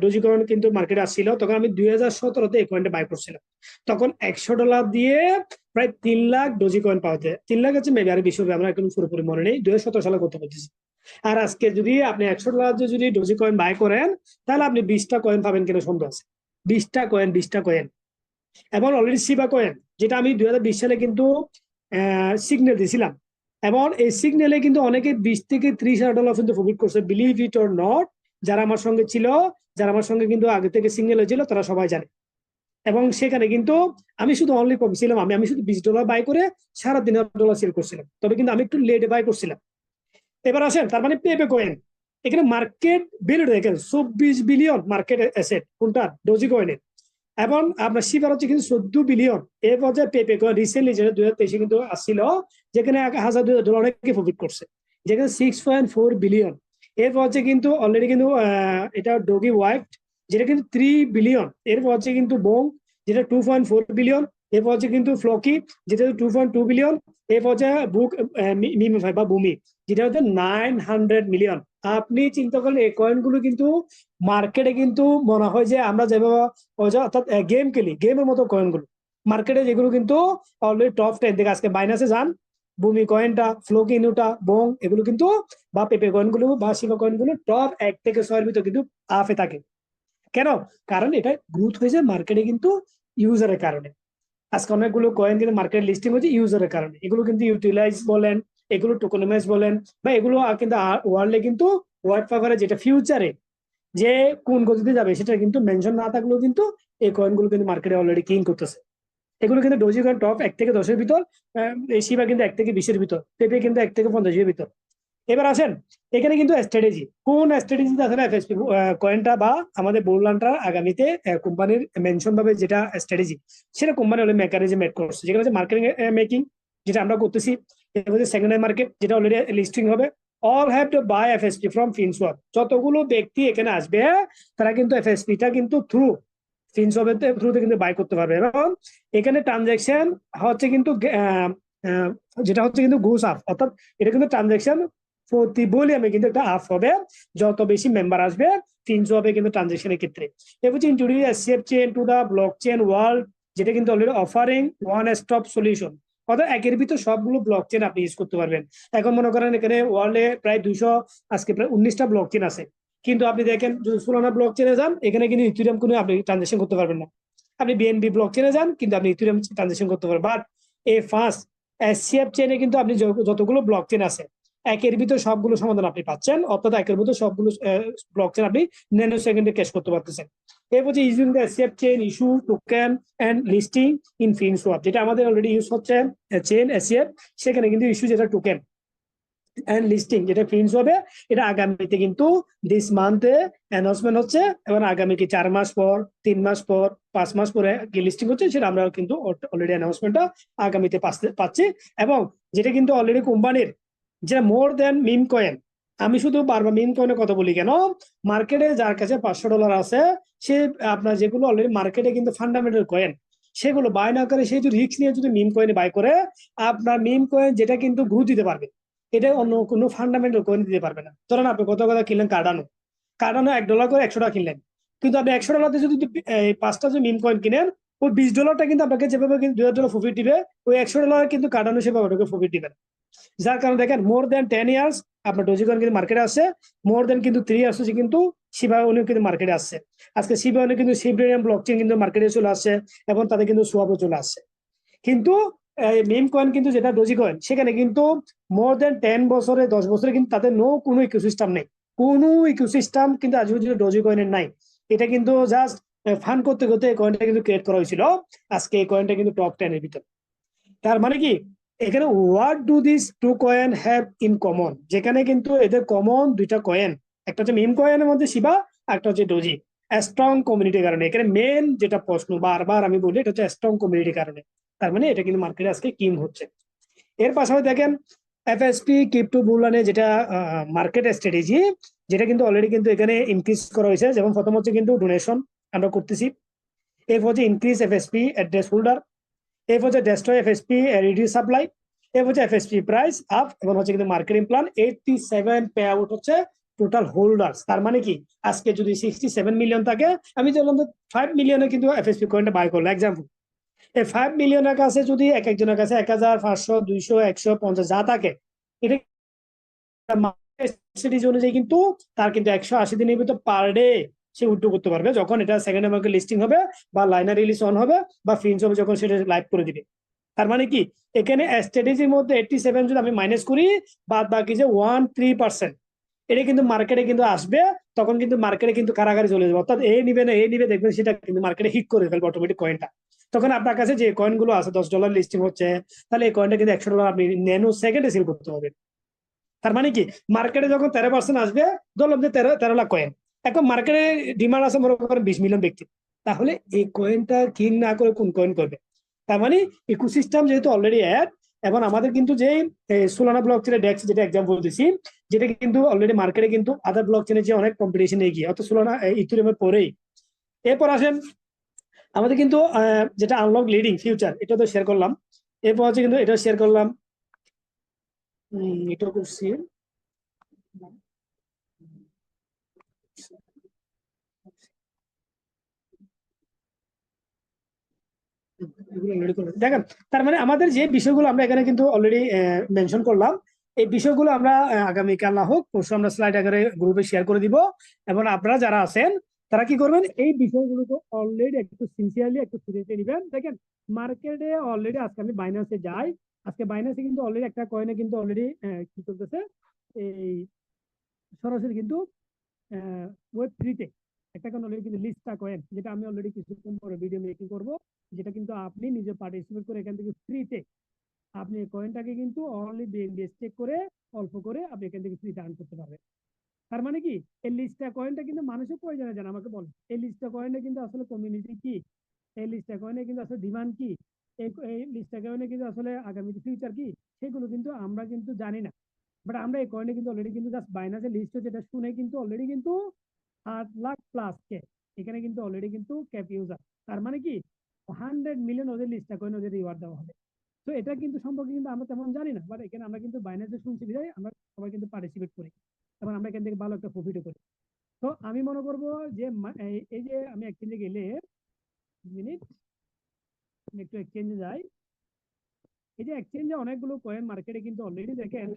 ডোজি কয়েন কিন্তু মার্কেটে আসছিল তখন আমি 2017-তে এই কয়েনটা বাই করছিলাম, তখন $100 দিয়ে প্রায় 3 লাখ ডোজি কয়েন পাওয়া যায়, 3 লাখ হচ্ছে মেবি আরো বেশি হবে, আমরা এখন পুরোপুরি মনে নেই, 2017 সালে করতে পারতেছি। আর আজকে যদি আপনি $100 দিয়ে যদি ডোজি কয়েন বাই করেন তাহলে আপনি 20টা কয়েন পাবেন কিনা সন্দেহ আছে, 20টা কয়েন। এবং অলরেডি শিবা কয়েন, যেটা আমি 2020 সালে কিন্তু সিগন্যাল দিয়েছিলাম, এবং এই সিগন্যালে কিন্তু অনেকে $20 থেকে $30,000 কিন্তু প্রফিট করছে, বিলিভ ইট অর নট, যারা আমার সঙ্গে ছিল, যারা আমার সঙ্গে কিন্তু আগে থেকে সিগন্যাল হয়েছিল তারা সবাই জানে। এবং সেখানে কিন্তু আমি শুধু অনলি কম ছিলাম, আমি শুধু $20 বাই করে $3,500 সেল করছিলাম, তবে কিন্তু আমি একটু লেটে বাই করছিলাম। এবার আসেন তার মানে পেপে কয়েন, এখানে মার্কেট ভ্যালু দেখেন 24 বিলিয়ন মার্কেট অ্যাসেট, কোনটা? ডোজি কয়েনের। এবং আপনার শিবার হচ্ছে কিন্তু 14 বিলিয়ন। এর পর্যায়ে পেপে কয়েন রিসেন্টলি যেটা 2023 কিন্তু আসছিল, যেখানে $1,000 অনেকে প্রফিট করছে, যেখানে 6.4 বিলিয়ন। এর পর্যায়ে কিন্তু অলরেডি কিন্তু এটা ডগি ওয়াইফ, যেটা কিন্তু 3 বিলিয়ন। এর পর্যায়ে কিন্তু বং, যেটা 2.4 বিলিয়ন। এর পর্যায়ে কিন্তু ফ্লকি, যেটা 2.2 বিলিয়ন। এর পর্যায়ে বুক মিমিফাই বা বুমি, যেটা হচ্ছে 900 মিলিয়ন। আপনি চিন্তা করলে এই কয়েনগুলো কিন্তু মার্কেটে কিন্তু মনে হয় যে আমরা যেভাবে অর্থাৎ গেম খেলি, গেমের মতো কয়েনগুলো মার্কেটে, যেগুলো কিন্তু অলরেডি টপ 10 থেকে আজকে বাইনাসে যান, ভূমি কয়েনটা, ফ্লোকি ইনুটা, বং, এগুলো কিন্তু বা পেপে কয়েনগুলো বা শিবা কয়েনগুলো টপ 1 থেকে 6 এর ভিতর কিন্তু আপে থাকে। কেন? কারণ এটা গ্রোথ হয়েছে মার্কেটে কিন্তু ইউজারের কারণে। আজকে অনেকগুলো কয়েন কিন্তু মার্কেট লিস্টিং হচ্ছে ইউজারের কারণে, এগুলো কিন্তু ইউটিলাইজ বলেন, এগুলো টোকেনাইজ বলেন, বা এগুলো কিন্তু ওয়ার্ল্ডে কিন্তু হোয়াইট পেপারে যেটা ফিউচারে যে কোন গতিতে যাবে সেটা কিন্তু মেনশন না থাকলেও কিন্তু এই কয়েনগুলো কিন্তু মার্কেটে অলরেডি কিং করতেছে। এগুলো কিন্তু ডোজি কয়েন টপ 1 থেকে 10 এর ভিতর, শিবা কিন্তু 1 থেকে 20 এর ভিতর, পেপে কিন্তু 1 থেকে 50 এর ভিতর। এবার আসেন এখানে কিন্তু স্ট্র্যাটেজি, কোন স্ট্র্যাটেজি আছে না এফএসপি কয়েনটা বা আমাদের বোলানটা আগামীতে কোম্পানির মেনশন ভাবে যেটা স্ট্র্যাটেজি, সেটা কোম্পানি হলে মেকানিজম এড করছে, যেটা হচ্ছে মার্কেটিং মেকিং, যেটা আমরা করতেছি। এটা হচ্ছে সেকেন্ডারি মার্কেট, যেটা অলরেডি লিস্টিং হবে। All have to buy FSP from Finswap. যতগুলো ব্যক্তি এখানে আসবে তারা কিন্তু এফএসপি টা কিন্তু থ্রু ফিনসওয়াপের থ্রুতে কিন্তু বাই করতে পারবে। এবং এখানে ট্রানজাকশন হচ্ছে কিন্তু আহ, যেটা হচ্ছে কিন্তু ঘুষ আপ, অর্থাৎ এটা কিন্তু ট্রানজাকশন প্রতি ভলিউমে কিন্তু একটা আপ হবে, যত বেশি মেম্বার আসবে ফিনসওয়াপে কিন্তু ট্রানজাকশনের ক্ষেত্রে। এ হচ্ছে introduce SCF chain to the block chain world, যেটা কিন্তু already offering one stop solution, অর্থাৎ একের ভিতর সবগুলো ব্লক চেইন আপনি ইউজ করতে পারবেন। এখন মনে করেন এখানে ওয়ার্ল্ডে প্রায় 200, আজকে প্রায় 19টা ব্লক চেইন আছে, কিন্তু আপনি দেখেন যদি সোলানা ব্লক চেইনে যান এখানে কিন্তু ইথিরিয়াম কোনো আপনি ট্রানজাকশন করতে পারবেন না। আপনি বিএনবি ব্লক চেইনে যান কিন্তু আপনি ইথিরিয়াম ট্রানজাকশন করতে পারবেন। বাট এই ফার্স্ট এসসিএফ চেইনে কিন্তু আপনি যতগুলো ব্লক চেইন আছে একের ভিতর সবগুলো সমাধান আপনি পাচ্ছেন, অর্থাৎ একের ভিতর সবগুলো ব্লক চেইন আপনি ন্যানো সেকেন্ডে ক্যাশ করতে পারতেছেন। এরপর হচ্ছে using the SCF chain issue token and listing in Finswap, যেটা আমাদের অলরেডি ইউজ হচ্ছে চেইন এসসিএফ, সেখানে কিন্তু ইস্যু যেটা টোকেন এন্ড লিস্টিং যেটা ফিন্স হবে, এটা আগামীতে কিন্তু দিস মান্থে অ্যানাউন্সমেন্ট হচ্ছে, এবং আগামী কি 4 মাস পর, 3 মাস পর, 5 মাস পরে কি লিস্টিং হচ্ছে সেটা আমরা কিন্তু অলরেডি অ্যানাউন্সমেন্টটা আগামীতে পাচ্ছি। এবং যেটা কিন্তু অলরেডি কোম্পানির যেটা মোর দেন মিম কয়েন, আমি শুধু বারবার মিম কয়েনের কথা বলি কেন, মার্কেটে যার কাছে $500 আছে সে আপনার যেগুলো অলরেডি মার্কেটে কিন্তু ফান্ডামেন্টাল কয়েন, সেগুলো বাই না করে সে যদি রিস্ক নিয়ে যদি মিম কয়েনে বাই করে, আপনার মিম কয়েন যেটা কিন্তু গ্রো দিতে পারবে, এটা অন্য কোনো ফান্ডামেন্টাল কয়েন দিতে পারবে না। ধরেন আপনি কত কথা কিনলেন কার্ডানো, কার্ডানো $1 করে 100 টাকা কিনলেন, কিন্তু আপনি $100 যদি 5টা যদি মিম কয়েন কিনেন, ওই $20টা কিন্তু আপনাকে যেভাবে কিন্তু $2,000 প্রফিট দিবে, ওই $100 কিন্তু কার্ডানো সেভাবে প্রফিট দিবে না। যার কারণে দেখেন মোর দেন 10 ইয়ার্স আপনার ডোজিকয়েন কিন্তু মার্কেটে আসছে, মোর দেন কিন্তু 3 ইয়ার্স হচ্ছে কিন্তু শিবা ইনু কিন্তু মার্কেটে আসছে। আজকে শিবা ইনু কিন্তু সিব্রেনিয়াম ব্লকচেন কিন্তু মার্কেটে চলে আসছে, এবং তাদের কিন্তু সোয়াপও চলে আসছে। কিন্তু মিম কয়েন কিন্তু যেটা ডোজি কয়েন, সেখানে কিন্তু মোর দেন 10 বছরে 10 বছরে কিন্তু তাদের কোনো ইকোসিস্টেম নেই, কোনো ইকোসিস্টেম কিন্তু আজ পর্যন্ত ডোজি কয়েনের নাই। এটা কিন্তু জাস্ট ফান করতে করতে এই কয়েনটা কিন্তু ক্রিয়েট করা হয়েছিল, আজকে এই কয়েনটা কিন্তু টপ 10-এর ভিতর। তার মানে কি এখানে what do this two coin have in common, যেখানে কিন্তু এদের কমন দুইটা কয়েন, একটা হচ্ছে মিম কয়েনের মধ্যে শিবা, একটা হচ্ছে ডোজি। স্ট্রং কমিউনিটির কারণে, এখানে মেন যেটা প্রশ্ন বারবার আমি বলি এটা হচ্ছে স্ট্রং কমিউনিটির কারণে। তার মানে এটা কিন্তু মার্কেটে আজকে কিং হচ্ছে। এর পাশাপাশি দেখেন এফএসপি ক্রিপ্টো বুলানে যেটা মার্কেট স্ট্র্যাটেজি, যেটা কিন্তু অলরেডি কিন্তু এখানে ইনক্রিজ করা হয়েছে। যেমন প্রথম হচ্ছে কিন্তু ডোনেশন আমরা করতেছি, এরপর হচ্ছে ইনক্রিজ এফএসপি অ্যাড্রেস হোল্ডার, এরপর হচ্ছে ডেস্ট্রয় এফএসপি রিডিউস সাপ্লাই, এরপর হচ্ছে এফএসপি প্রাইস আপ, এবং হচ্ছে কিন্তু মার্কেটিং প্ল্যান 87 পে আউট হচ্ছে টোটাল হোল্ডার্স। তার মানে কি আজকে যদি 67 মিলিয়ন থাকে, আমি বললাম 5 মিলিয়নে কিন্তু এফএসপি কয়েনটা বাই করলো এক্সাম্পল, এই 5 মিলিয়নের কাছে যদি একজনের কাছে 1,500, 200, 150 যা থাকে, এটা অনুযায়ী কিন্তু তার কিন্তু 180 দিনের ভিতর পার ডে সে উইথড্র করতে পারবে, যখন এটা সেকেন্ড মার্কেট লিস্টিং হবে বা লাইনার রিলিজ অন হবে বা ফিন্স হবে, যখন সেটা লাইভ করে দিবে। তার মানে কি এখানে স্ট্র্যাটেজির মধ্যে 87 যদি আমি মাইনাস করি, বাদ বাকি যে 1-3%, এটা কিন্তু মার্কেটে কিন্তু আসবে, তখন কিন্তু মার্কেটে কিন্তু কারাগারে চলে যাবে, অর্থাৎ এ নিবে না এ নিবে, দেখবেন সেটা কিন্তু মার্কেটে হিট করে ফেলবে অটোমেটিক কয়েনটা। তখন আপনার কাছে যে কয়েন গুলো আছে $10 লিস্টিং হচ্ছে, তাহলে এই কয়েনটা কিন্তু $100 আপনি ন্যানো সেকেন্ডে সেল করতে হবে। তার মানে কি মার্কেটে যখন 13% আসবে, ধরলাম যে 13 লাখ কয়েন, এখন মার্কেটে ডিমান্ড আছে মনে করেন 20 মিলিয়ন ব্যক্তি, তাহলে এই কয়েনটা কিং না করে কোন কয়েন করবে? তার মানে ইকোসিস্টেম যেহেতু অলরেডি অ্যাড, এবং আমাদের কিন্তু যে সোলানা ব্লক চেনের ডেক্স যেটা এক্সাম্পল দিছি, যেটা কিন্তু অলরেডি মার্কেটে কিন্তু আদার ব্লক চেনের যে অনেক কম্পিটিশন এগিয়ে, অর্থাৎ সোলানা ইথেরিয়ামের পরেই। এরপর আসেন আমাদের কিন্তু যেটা আনলক লিডিং ফিউচার, এটা তো শেয়ার করলাম। এরপর হচ্ছে কিন্তু এটা শেয়ার করলাম, এটা করছি। দেখেন তার মানে আমাদের যে বিষয়গুলো আমরা এখানে কিন্তু অলরেডি মেনশন করলাম, এই বিষয়গুলো আমরা আগামীকাল না হোক পরশু আমরা স্লাইড আকারে গ্রুপে শেয়ার করে দিব। এবং আপনারা যারা আছেন তারা কি করবেন, এই বিষয়গুলো তো অলরেডি একটু সিনসিয়ারলি একটু সিরিয়াসলি নেবেন। দেখেন মার্কেটে অলরেডি আজকে আমি বাইন্যান্সে যাই, আজকে বাইন্যান্সে কিন্তু অলরেডি একটা কয়েনে কিন্তু অলরেডি কি চলতেছে, এই সরাসরি কিন্তু ওয়েব থ্রিতে একটা কোন অলরেডি কিন্তু লিস্টটা কয়েন, যেটা আমি অলরেডি কিছুক্ষণ পরে ভিডিও মেকিং করব, যেটা কিন্তু আপনি নিজে পার্টিসিপেট করে এখান থেকে ফ্রিতে আপনি এই কয়েনটাকে কিন্তু অনলি বিএনবি স্টেক করে অল্প করে আপনি এখান থেকে ফ্রিতে আর্ন করতে পারবেন। তার মানে কি, এই লিস্টটা কয়েনটা কিন্তু মানুষের প্রয়োজনে জানে, আমাকে বলে এই লিস্টটা কয়েনে কিন্তু আসলে কমিউনিটি কি, এই লিস্টটা কয়েনে কিন্তু আসলে ডিমান্ড কি, এই লিস্টটা কয়েনে কিন্তু আসলে আগামী ফিউচার কি, সেগুলো কিন্তু আমরা কিন্তু জানি না। বাট আমরা এই কয়েনে কিন্তু অলরেডি কিন্তু জাস্ট বাইনান্সের লিস্ট যেটা শুনে কিন্তু অলরেডি কিন্তু 8 লাখ প্লাস কে এখানে কিন্তু অলরেডি কিন্তু ক্যাপ ইউজার। তার মানে কি 100 মিলিয়ন ওদের লিস্টটা কয়েন ওদের রিওয়ার্ড দেওয়া হবে। তো এটা কিন্তু সম্পর্কে কিন্তু আমরা তেমন জানি না, বাট এখানে আমরা কিন্তু বাইনান্সে শুনছি বিধায় আমরা সবাই কিন্তু পার্টিসিপেট করি এবং আমরা এখান থেকে ভালো একটা প্রফিটও করি। তো আমি মনে করবো যে এই যে আমি এক্সচেঞ্জে গেলে মিনিট একটু এক্সচেঞ্জে যাই। এই যে এক্সচেঞ্জে অনেকগুলো কয়েন মার্কেটে কিন্তু অলরেডি দেখেন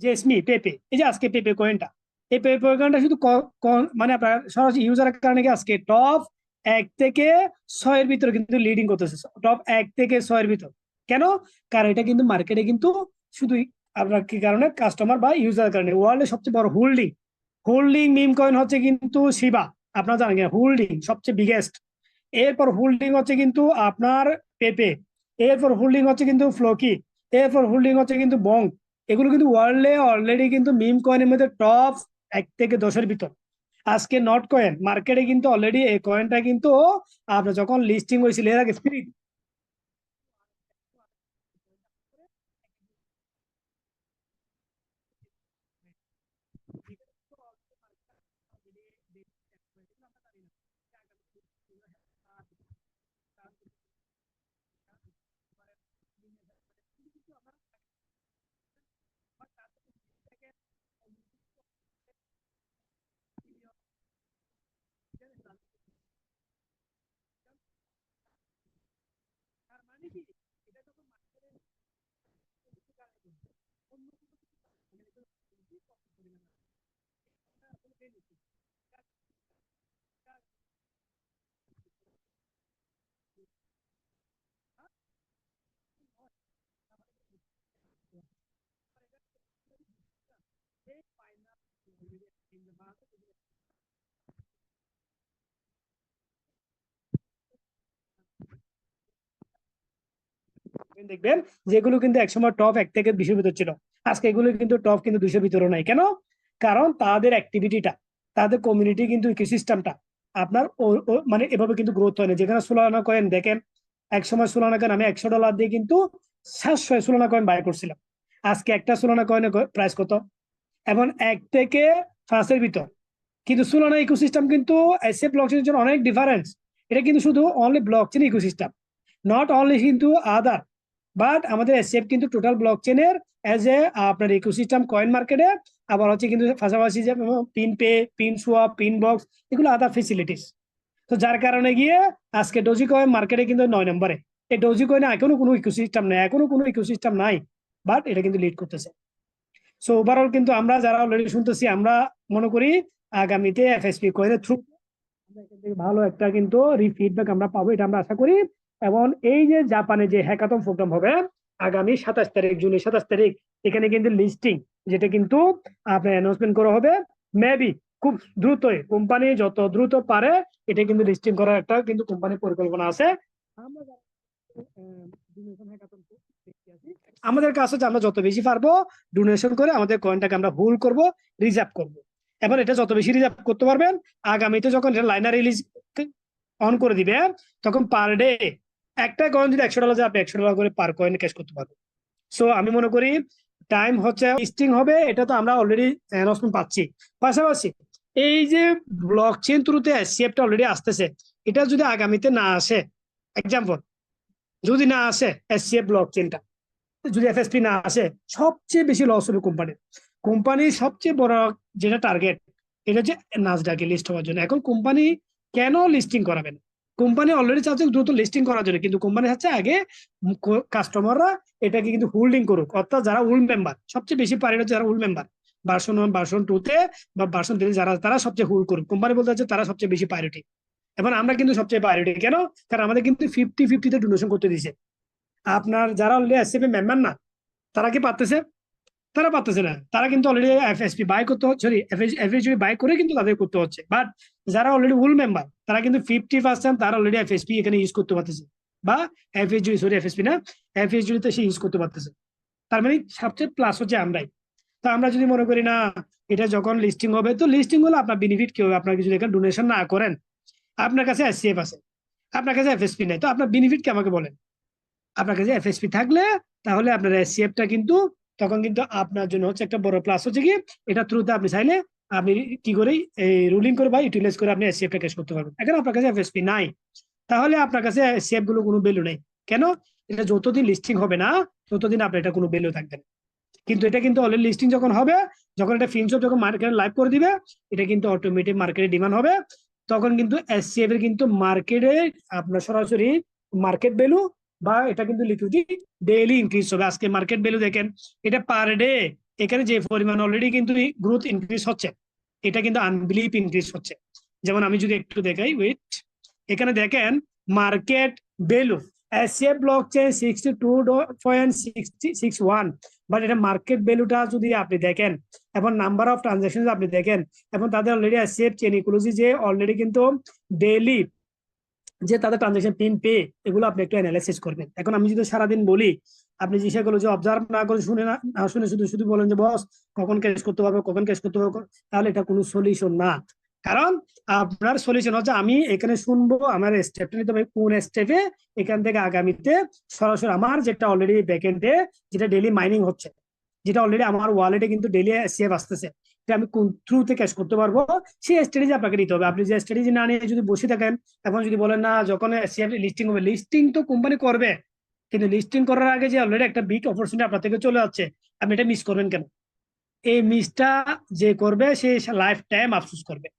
যে এসমি পেপে, এই যে আজকে পেপে কয়েনটা, এই পেপে কয়েনটা শুধু মানে আপনার সরাসরি ইউজারের কারণে কি আজকে টপ 1 থেকে 6 এর ভিতরে কিন্তু লিডিং করতেছে, টপ 1 থেকে 6 এর ভিতর। কেন? কারণ এটা কিন্তু মার্কেটে কিন্তু শুধু আপনার কি কারণে, কাস্টমার বা ইউজার কারণে। ওয়ার্ল্ডের সবচেয়ে বড় হোল্ডিং হোল্ডিং মিম কয়েন হচ্ছে কিন্তু শিবা, আপনারা জানেন হোল্ডিং সবচেয়ে বিগেস্ট। এরপর হোল্ডিং হচ্ছে কিন্তু আপনার পেপে, এরপর হোল্ডিং হচ্ছে কিন্তু ফ্লোকি, এরপর হোল্ডিং হচ্ছে কিন্তু বং। এগুলো কিন্তু ওয়ার্ল্ডে অলরেডি কিন্তু মিম কয়েনের মধ্যে টপ 1 থেকে 10-এর ভিতর। আজকে নট কয়েন মার্কেটে কিন্তু অলরেডি এই কয়েনটা কিন্তু আপনার যখন লিস্টিং হয়েছিল এর আগে ফ্রি। দেখবেন যেগুলো কিন্তু একসময় টপ 1 থেকে 20-এর ভিতর ছিল, আজকে এগুলো কিন্তু টপ কিন্তু 200-এর ভিতরে নাই। কেন? কারণ তাদের অ্যাক্টিভিটিটা, তাদের কমিউনিটি কিন্তু ইকোসিস্টেমটা আপনার মানে এভাবে কিন্তু গ্রোথ হয় না। যেখানে সোলানা কয়েন দেখেন, একসময় সোলানা কয়েন আমি $100 দিয়ে কিন্তু 700 সোলানা কয়েন বাই করছিলাম। আজকে একটা সোলানা কয়েনের প্রাইস কত? এবং 1 থেকে 5-এর ভিতর। কিন্তু সোলানা ইকোসিস্টেম কিন্তু এসএ ব্লকচেনের জন্য অনেক ডিফারেন্স। এটা কিন্তু শুধু only blockchain ecosystem, not only কিন্তু আদার, বাট আমাদের এসএফ কিন্তু টোটাল ব্লকচেনের এজ এ আপনার ইকোসিস্টেম কয়েন মার্কেটে। আবার হচ্ছে কিন্তু পাশাপাশি যে pin pay, pin swap, pin box, এগুলো আদার ফেসিলিটিস। তো যার কারণে গিয়ে আজকে ডোজি কয়েন মার্কেটে কিন্তু 9 নম্বরে। এই ডোজি কয়েনে এখনো কোনো ইকোসিস্টেম নেই, এখনো কোনো ইকোসিস্টেম নাই, বাট এটা কিন্তু লিড করতেছে। সো ওভারঅল কিন্তু আমরা যারা অলরেডি শুনতেছি, আমরা মনে করি আগামীতে এফএসপি কয়েনের থ্রু আমরা এখান থেকে ভালো একটা কিন্তু ফিডব্যাক আমরা পাবো, এটা আমরা আশা করি। এবং এই যে জাপানে যে হ্যাকাথন প্রোগ্রাম হবে আগামী 27 তারিখ, জুনের 27 তারিখ, এখানে কিন্তু লিস্টিং যেটা কিন্তু আপনার অ্যানাউন্সমেন্ট করা হবে মেবি খুব দ্রুতই। কোম্পানি যত দ্রুত পারে এটা কিন্তু লিস্টিং করার একটা কিন্তু কোম্পানির পরিকল্পনা আছে। আমরা ডোনেশন হ্যাকাথন দেখতে আছি, আমাদের কাছে হচ্ছে আমরা যত বেশি পারবো ডোনেশন করে আমাদের কয়েনটাকে আমরা হোল্ড করব, রিজার্ভ করব। এবার এটা যত বেশি রিজার্ভ করতে পারবেন, আগামীতে যখন লাইনার রিলিজ অন করে দিবে তখন পার ডে একটা কয়েন যদি $100 যায়, আপনি $100 করে পার কয়েন ক্যাশ করতে পারবেন। সো আমি মনে করি টাইম হচ্ছে লিস্টিং হবে, এটা তো আমরা অলরেডি অ্যানাউন্সমেন্ট পাচ্ছি। পাশাপাশি এই যে ব্লকচেন থ্রুতে এসসিএফটা অলরেডি আসতেছে, এটা যদি আগামীতে না আসে, এক্সাম্পল যদি না আসে এসসিএফ ব্লকচেনটা, যদি এফএসপি না আসে, সবচেয়ে বেশি লস হবে কোম্পানির। কোম্পানির সবচেয়ে বড় যেটা টার্গেট, এটা হচ্ছে নাসডাকে লিস্ট হওয়ার জন্য। এখন কোম্পানি কেন লিস্টিং করাবেন? কোম্পানি অলরেডি চাচ্ছে দ্রুত লিস্টিং করার জন্য, কিন্তু কোম্পানি চাচ্ছে আগে কাস্টমাররা এটাকে কিন্তু হোল্ডিং করুক। অর্থাৎ যারা হোল্ড মেম্বার, সবচেয়ে বেশি প্রায়োরিটি হচ্ছে যারা হোল্ড মেম্বার, ভার্সন 1, ভার্সন 2-তে বা ভার্সন 3 যারা, তারা সবচেয়ে হোল্ড করুক। কোম্পানি বলতে চাচ্ছে তারা সবচেয়ে বেশি প্রায়োরিটি। এখন আমরা কিন্তু সবচেয়ে প্রায়োরিটি কেন? কারণ আমাদের কিন্তু 50-50-তে ডোনেশন করতে দিছে। আপনার যারা অলরেডি এসএফ মেম্বার না, তারা কি পারতেছে? তারা পারতেছে না। তারা কিন্তু অলরেডি এফএসপি বাই করতে হচ্ছে, সরি এফএসপি বাই করে কিন্তু তাদের করতে হচ্ছে। বাট যারা অলরেডি ফুল মেম্বার, তারা কিন্তু 50% তারা অলরেডি এফএসপি এখানে ইউজ করতে পারতেছে, বা এফএসজি, সরি এফএসপি না, এফএসজি তে সে ইউজ করতে পারতেছে। তার মানে সবচেয়ে প্লাস হচ্ছে আমরাই। তো আমরা যদি মনে করি না এটা যখন লিস্টিং হবে, তো লিস্টিং হলে আপনার বেনিফিট কি হবে? আপনার কিছু এখানে ডোনেশন না করেন, আপনার কাছে এসসিএফ আছে, আপনার কাছে এফএসপি নেই, তো আপনার বেনিফিট কি আমাকে বলেন? আপনার কাছে এফএসপি থাকলে তাহলে আপনার এসসিএফটা কিন্তু তখন কিন্তু আপনার জন্য হচ্ছে একটা বড় প্লাস হচ্ছে কি, এটা থ্রুতে আপনি চাইলে আপনি কি করে এই রুলিং করে বা ইউটিলাইজ করে আপনি এসসিএফটা ক্যাশ করতে পারবেন। এখন আপনার কাছে এফএসপি নাই, তাহলে আপনার কাছে এসসিএফ গুলো কোনো ভ্যালু নেই। কেন? এটা যতদিন লিস্টিং হবে না ততদিন আপনার এটা কোনো ভ্যালু থাকবে না। কিন্তু এটা কিন্তু অলরেডি লিস্টিং যখন হবে, যখন এটা ফিনশপ যখন মার্কেটে লাইভ করে দিবে, এটা কিন্তু অটোমেটিক মার্কেটে ডিমান্ড হবে। তখন কিন্তু এসসিএফ এর কিন্তু মার্কেটে আপনার সরাসরি মার্কেট ভ্যালু বা এটা কিন্তু লিকুইডিটি ডেইলি ইনক্রিজ হবে। আজকে মার্কেট ভ্যালু দেখেন, এটা পার ডে এখানে যে পরিমাণ অলরেডি কিন্তু গ্রোথ ইনক্রিজ হচ্ছে, এটা কিন্তু আনবিলিভ ইনক্রিজ হচ্ছে। যেমন আমি যদি একটু দেখাই, ওয়েট, এখানে দেখেন market value SF blockchain 62.61, but এটা মার্কেট ভ্যালুটা যদি আপনি দেখেন এবং নাম্বার অফ ট্রানজাকশন আপনি দেখেন এবং তাদের অলরেডি এসএফ চেন ইকোলজি যে অলরেডি কিন্তু ডেইলি যে তাদের ট্রানজাকশন পিন পে, এগুলো আপনি একটু অ্যানালাইসিস করবেন। এখন আমি যদি সারাদিন বলি, আপনি যে সেগুলো যে অবজার্ভ না করে শুনে না শুনে শুধু শুধু বলেন যে বস কখন ক্যাশ করতে পারবো, কখন ক্যাশ করতে পারবো, তাহলে এটা কোনো সলিউশন না। কারণ আপনার সলিউশন হচ্ছে আমি এখানে শুনবো আমার স্টেপটা নিতে হবে, কোন স্টেপে এখান থেকে আগামীতে সরাসরি আমার যেটা অলরেডি ব্যাকএন্ডে যেটা ডেইলি মাইনিং হচ্ছে, যেটা অলরেডি আমার ওয়ালেটে কিন্তু ডেইলি সেভ আসতেছে, আমি কোন থ্রুতে ক্যাশ করতে পারবো, সেই স্ট্র্যাটেজি আপনাকে নিতে হবে। আপনি যে স্ট্র্যাটেজি না নিয়ে যদি বসে থাকেন, এখন যদি বলেন না যখন শেয়ার লিস্টিং হবে, লিস্টিং তো কোম্পানি করবে, কিন্তু লিস্টিং করার আগে যে অলরেডি একটা বিগ অপরচুনিটি আপনার থেকে চলে যাচ্ছে, আপনি এটা মিস করবেন কেন? এই মিসটা যে করবে সে লাইফ টাইম আফসোস করবে।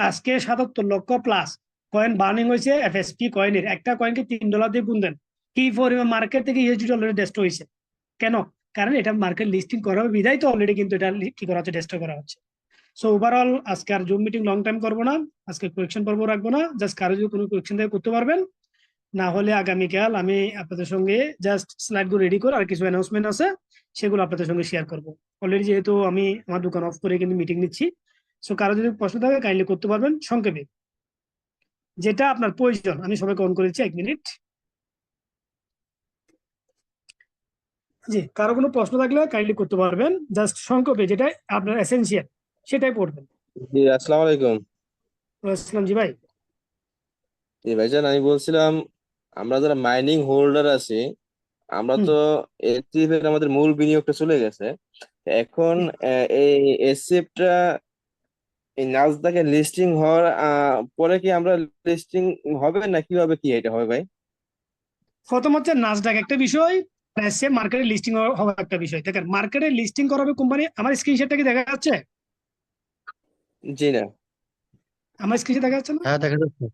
আজকে 77 লক্ষ প্লাস কয়েন বার্নিং হয়েছে এফএসপি কয়েনের, একটা কয়েনকে $3 দিয়ে গুণ দেন, কি পরিমাণ মার্কেট থেকে ইউএসডি অলরেডি ডেস্ট হয়েছে। কেন? কারণ এটা মার্কেট লিস্টিং করা হবে বিধায় তো অলরেডি কিন্তু এটা কি করা হচ্ছে, ডেস্ট্রয় করা হচ্ছে। সো ওভারঅল আজকে আর জুম মিটিং লং টাইম করবো না, আজকে কোয়েকশন পর্ব রাখবো না, জাস্ট কারো যদি কোনো কোয়েকশন থাকে করতে পারবেন, না হলে আগামীকাল আমি আপনাদের সঙ্গে জাস্ট স্লাইড গুলো রেডি করে আর কিছু অ্যানাউন্সমেন্ট আছে সেগুলো আপনাদের সঙ্গে শেয়ার করবো। অলরেডি যেহেতু আমি আমার দোকান অফ করে কিন্তু মিটিং নিচ্ছি, সো কারো যদি প্রশ্ন থাকে কাইন্ডলি করতে পারবেন সংক্ষেপে, যেটা আপনার প্রয়োজন। আমি সবাইকে অন করেছি, 1 মিনিট। জি, কারো কোনো প্রশ্ন থাকলে কাইন্ডলি করতে পারবেন, জাস্ট সংক্ষেপে যেটা আপনার এসেনশিয়াল সেটাই পড়বেন। জি, আসসালামু আলাইকুম। আসসালাম। জি ভাই। জি ভাইজান, আমি বলছিলাম আমরা যারা মাইনিং হোল্ডার আছি, আমরা হুম। তো এসসিএফ এর আমাদের মূল বিনিয়োগটা চলে গেছে। এখন এই এসসিএফ টা এই নাসদাকে লিস্টিং হওয়ার পরে কি আমরা লিস্টিং হবে না কিভাবে কি এটা হবে ভাই? প্রথম হচ্ছে নাসডাক একটা বিষয়, সে মার্কেটে লিস্টিং হওয়া একটা বিষয়। দেখেন মার্কেটে লিস্টিং করাবে কোম্পানি, আমার স্ক্রিনশটটা কি দেখা যাচ্ছে? জি না। আমার স্ক্রিনশট দেখা যাচ্ছে না? হ্যাঁ, দেখা যাচ্ছে।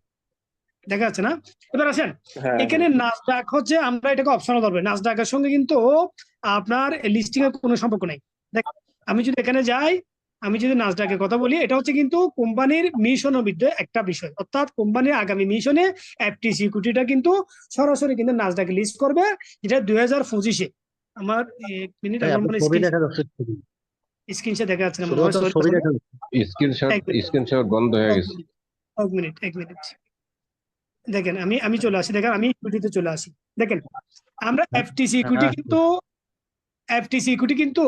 দেখা যাচ্ছে না? এবার আসেন, হ্যাঁ, হ্যাঁ। এখানে নাসডাক হচ্ছে আমরা এটাকে অপশনাল ধরবো, নাসডাকের সঙ্গে কিন্তু আপনার লিস্টিং এর কোনো সম্পর্ক নেই। দেখেন আমি যদি এখানে যাই, আমি যদি নাসডাকের কথা বলি, এটা হচ্ছে কিন্তু কোম্পানির মিশন বিরুদ্ধে একটা বিষয়, অর্থাৎ কোম্পানির আগামী মিশনে এফটিসি ইকুইটিটা কিন্তু সরাসরি কিন্তু নাসডাকে লিস্ট করবে, যেটা 2025-এ। আমার 1 মিনিট, ভাই, আমার আপনার মনে ছবি দেখা যাচ্ছে শুধু। স্ক্রিনশট দেখা যাচ্ছে না মনে হয়, শুধুমাত্র সরি ছবি সরি। দেখা যাচ্ছে। স্ক্রিনশট এক মিনিট, স্ক্রিনশট বন্ধ হয়ে এক গেছে। মিনিট, এক মিনিট। দেখেন আমি আমি চলে আসি, দেখেন আমি ইকুইটিতে চলে আসি। দেখেন আমরা এফটিসি ইকুইটি হ্যাঁ, কিন্তু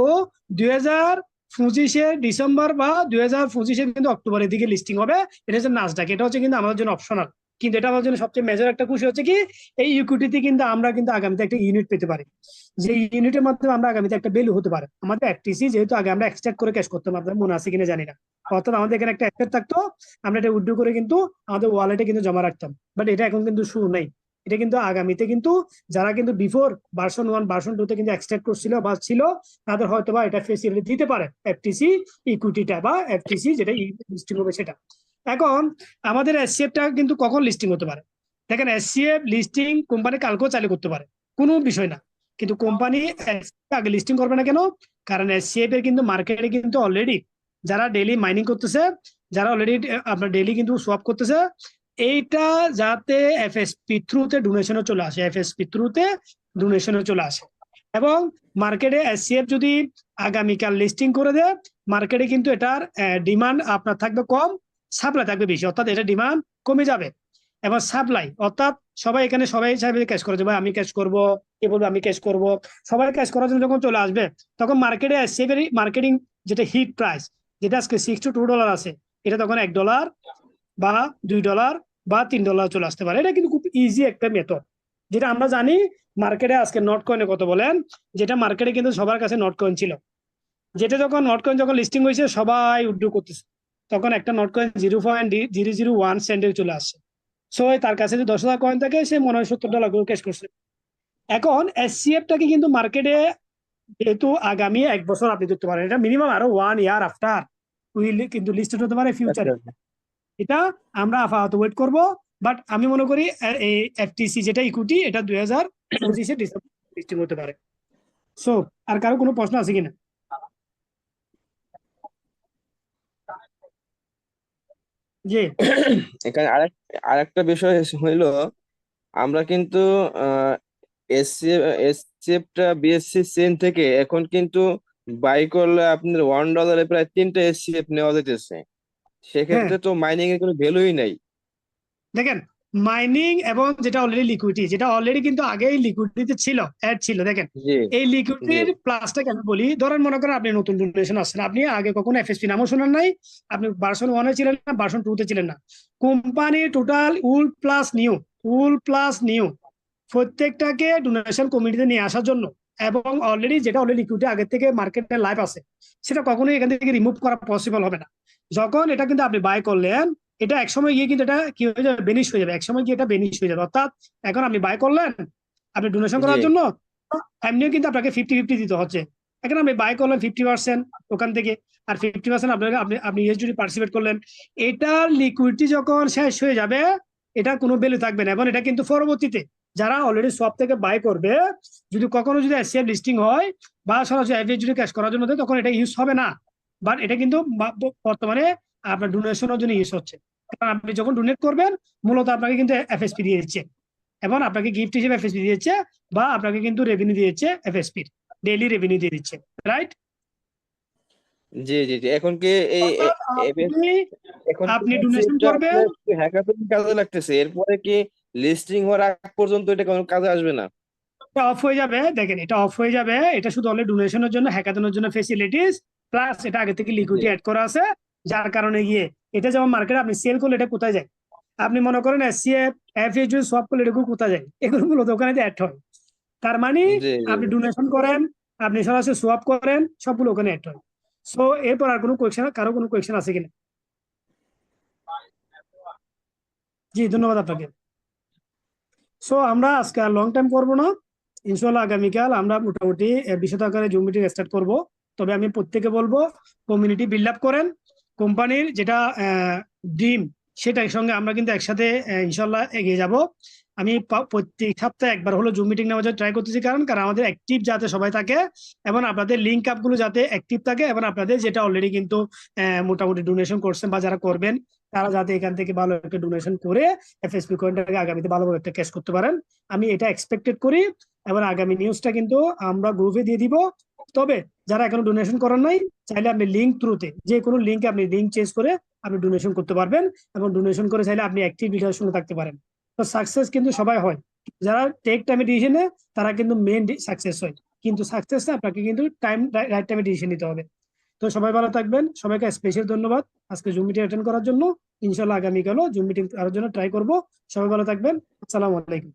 দুই হাজার পঁচিশের ডিসেম্বর বা 2025-এর কিন্তু অক্টোবরের দিকে লিস্টিং হবে। এটা হচ্ছে নাসডাক, এটা হচ্ছে কিন্তু আমাদের জন্য অপশনাল। কিন্তু এটা আমাদের জন্য সবচেয়ে মেজর একটা খুশি হচ্ছে কি, এই ইকুইটিতে কিন্তু আমরা কিন্তু আগামীতে একটা ইউনিট পেতে পারি, যে ইউনিটের মাধ্যমে আমরা আগামীতে একটা ভ্যালু হতে পারে আমাদের এফটিসি, যেহেতু আগে আমরা এক্সট্রাক্ট করে ক্যাশ করতাম, আপনার মনে আছে কিনা জানি না। অর্থাৎ আমাদের এখানে একটা অ্যাসেট থাকতো, আমরা এটা উইথড্র করে কিন্তু আমাদের ওয়ালেটে কিন্তু জমা রাখতাম, বাট এটা এখন কিন্তু শুরু নাই। এটা কিন্তু আগামীতে কিন্তু যারা কিন্তু বিফোর ভার্সন 1 ভার্সন 2 তে কিন্তু এক্সট্রাক্ট করছিল বা ছিল, তাদের হয়তো বা এটা ফেসিলিটি দিতে পারে এফটিসি ইকুইটিটা বা এফটিসি যেটা লিস্টিং হবে সেটা। এখন আমাদের এসসিএফটা কিন্তু কখন লিস্টিং হতে পারে? দেখেন এসসিএফ লিস্টিং কোম্পানি কালকেও চালু করতে পারে, কোনো বিষয় না। কিন্তু কোম্পানি আগে লিস্টিং করবে না কেন? কারণ এসসিএফ এর কিন্তু মার্কেটে কিন্তু অলরেডি যারা ডেইলি মাইনিং করতেছে, যারা অলরেডি আপনার ডেইলি কিন্তু সোয়াপ করতেছে, এইটা যাতে এফএসপি থ্রুতে ডোনেশনে চলে আসে, এফএসপি থ্রুতে ডোনেশনে চলে আসে। এবং মার্কেটে এসসিএফ যদি আগামীকাল লিস্টিং করে দেয়, মার্কেটে কিন্তু এটার ডিমান্ড আপনার থাকবে কম, সাপ্লাই থাকবে বেশি, অর্থাৎ এটা ডিমান্ড কমে যাবে। এবং সাপ্লাই, অর্থাৎ সবাই এখানে সবাই চাইবে ক্যাশ করে যে ভাই আমি ক্যাশ করব, কে বলবে আমি ক্যাশ করব, সবাই ক্যাশ করার জন্য যখন চলে আসবে তখন মার্কেটে সেভেরি মার্কেটিং যেটা হিট প্রাইস, যেটা আজকে $6 to $2 আছে, এটা তখন $1 বা $2 বা $3 চলে আসতে পারে। এটা কিন্তু খুব ইজি একটা মেথড, যেটা আমরা জানি মার্কেটে আজকে নট কয়েনে কত বলেন, যেটা মার্কেটে কিন্তু সবার কাছে নট কয়েন ছিল, যেটা যখন নট কয়েন যখন লিস্টিং হয়েছে সবাই উইথড্র করতেছে, তখন একটা নট কয়েন 0.001 সেন্টে চলে আসছে। সো তার কাছে যদি 10,000 কয়েন থাকে সে মনে হয় $70 করে ক্যাশ করছে। এখন এসসিএফটাকে কিন্তু মার্কেটে যেহেতু আগামী 1 বছর আপনি ধরতে পারেন, এটা মিনিমাম আরো 1 ইয়ার আফটার উইল কিন্তু লিস্টেড হতে পারে আচ্ছা ফিউচারে, এটা আমরা আপাতত ওয়েট করব। বাট আমি মনে করি এই এফটিসি যেটা ইকুইটি, এটা 2025 ডিসেম্বর লিস্টিং হতে পারে। সো আর কারো কোনো প্রশ্ন আছে কিনা? জি এখানে আরেকটা বিষয় হইলো, আমরা কিন্তু এসসিএফটা বিএসসি চেন থেকে এখন কিন্তু বাই করলে আপনার $1 প্রায় 3টা এসসিএফ নেওয়া যাইতেছে। হ্যাঁ, সেক্ষেত্রে তো মাইনিং এর কোনো ভ্যালুই নাই। দেখেন মাইনিং এবং যেটা অলরেডি লিকুইডিটি, যেটা অলরেডি কিন্তু আগেই লিকুইডিটিতে ছিল, অ্যাড ছিল, দেখেন জি এই জি লিকুইডিটির প্লাসটাকে আমি বলি। ধরেন মনে করেন আপনি নতুন ডোনেশন আসছেন, আপনি আগে কখনো এফএসপি নামও শোনেন নাই, আপনি ভার্সন 1-এ ছিলেন না, ভার্সন 2-তে ছিলেন না, কোম্পানি টোটাল উল প্লাস নিউ প্রত্যেকটাকে ডোনেশন কমিটিতে নিয়ে আসার জন্য, এবং অলরেডি যেটা অলরেডি লিকুইডিটি আগের থেকে মার্কেটে লাইভ আছে, সেটা কখনোই এখান থেকে রিমুভ করা পসিবল হবে না। যখন এটা কিন্তু আপনি বাই করলেন, এটা একসময় গিয়ে কিন্তু এটা কি হয়ে যাবে, বেনিশ হয়ে যাবে, একসময় গিয়ে এটা বেনিশ হয়ে যাবে। অর্থাৎ এখন আপনি বাই করলেন, আপনি ডোনেশন জি করার জন্য এমনিও কিন্তু আপনাকে 50-50 দিতে হচ্ছে। এখন আপনি বাই করলেন 50% ওখান থেকে, আর 50% আপনাকে আপনি আপনি ইউএসডি পার্টিসিপেট করলেন, এটার লিকুইডিটি যখন শেষ হয়ে যাবে, এটা কোনো ভ্যালু থাকবে না। এবং এটা কিন্তু পরবর্তীতে যারা অলরেডি সব থেকে বাই করবে, যদি কখনো যদি এসসিএফ লিস্টিং হয় বা সরাসরি এফএস যদি ক্যাশ করার জন্য দেয়, তখন এটা ইউজ হবে না। বাট এটা কিন্তু বর্তমানে আপনার ডোনেশনের জন্য ইউজ হচ্ছে। কারণ আপনি যখন ডোনেট করবেন, মূলত আপনাকে কিন্তু এফএসপি দিয়ে দিচ্ছে, এবং আপনাকে গিফট হিসেবে এফএসপি দিয়েছে, বা আপনাকে কিন্তু রেভিনিউ দিয়েছে, এফএসপির ডেইলি রেভিনিউ দিয়ে দিচ্ছে, রাইট? জি জি জি এখন কি এই অর্থাৎ আপনি এখন কি আপনি ডোনেশন এসসিএফটা করবেন, আপনার হ্যাকাথন কাজে লাগতেছে, এরপরে কি লিস্টিং হওয়ার আগ পর্যন্ত এটা কোনো কাজে আসবে না? এটা অফ হয়ে যাবে। দেখেন এটা অফ হয়ে যাবে, এটা শুধু অনলি ডোনেশনের জন্য, হ্যাকাথনের জন্য ফেসিলিটিস, প্লাস এটা আগে থেকে জি লিকুইডিটি অ্যাড করা আছে, যার কারণে গিয়ে এটা যেমন মার্কেটে আপনি সেল করলে এটা কোথায় যায়, আপনি মনে করেন এসসিএফ এফএস যদি সব করলে এগুলো কোথায় যায়, এগুলো মূলত ওখানে অ্যাড হয়। তার মানে জি জি আপনি ডোনেশন করেন, আপনি সরাসরি সোয়াপ করেন, সবগুলো ওখানে অ্যাড হয়। সো এরপর আর কোনো কোয়েশ্চেন, কারো কোনো কোয়েশ্চেন আছে কিনা? জি ধন্যবাদ আপনাকে। সো আমরা আজকে আর লং টাইম করবো না, ইনশাল্লাহ আগামীকাল আমরা মোটামুটি বিশদ আকারে জুম মিটিং স্টার্ট করব। তবে আমি প্রত্যেকে বলবো কমিউনিটি বিল্ড আপ করেন, কোম্পানির যেটা ড্রিম সেটার সঙ্গে আমরা কিন্তু একসাথে ইনশাল্লাহ এগিয়ে যাব। আমি প্রত্যেক সপ্তাহে একবার হলো জুম মিটিং নেওয়ার জন্য ট্রাই করতেছি, কারণ কারণ আমাদের অ্যাক্টিভ যাতে সবাই থাকে, এবং আপনাদের লিঙ্ক আপ গুলো যাতে অ্যাক্টিভ থাকে, এবং আপনাদের যেটা অলরেডি কিন্তু মোটামুটি ডোনেশন করছেন বা যারা করবেন, তারা যাতে এখান থেকে ভালো একটা ডোনেশন করে এফএসপি কয়েনটাকে আগামীতে ভালোভাবে একটা ক্যাশ করতে পারেন, আমি এটা এক্সপেক্টেড করি। এবং আগামী নিউজটা কিন্তু আমরা গ্রুপে দিয়ে দিব। তবে যারা এখনো ডোনেশন করেন নাই, চাইলে আপনি লিঙ্ক থ্রুতে, যে কোনো লিঙ্কে আপনি লিঙ্ক চেঞ্জ করে আপনি ডোনেশন করতে পারবেন, এবং ডোনেশন করে চাইলে আপনি অ্যাক্টিভ লিডারের সঙ্গে থাকতে পারেন। তো সাকসেস কিন্তু সবাই হয়, যারা টেক টাইমে ডিসিশন নেয় তারা কিন্তু মেন সাকসেস হয়, কিন্তু সাকসেসটা আপনাকে কিন্তু রাইট টাইমে ডিসিশন নিতে হবে। তো সবাই ভালো থাকবেন, সবাইকে স্পেশাল ধন্যবাদ আজকে জুম মিটিং অ্যাটেন্ড করার জন্য। ইনশাল্লাহ আগামীকালও জুম মিটিং করার জন্য ট্রাই করবো। সবাই ভালো থাকবেন, আসসালামু আলাইকুম।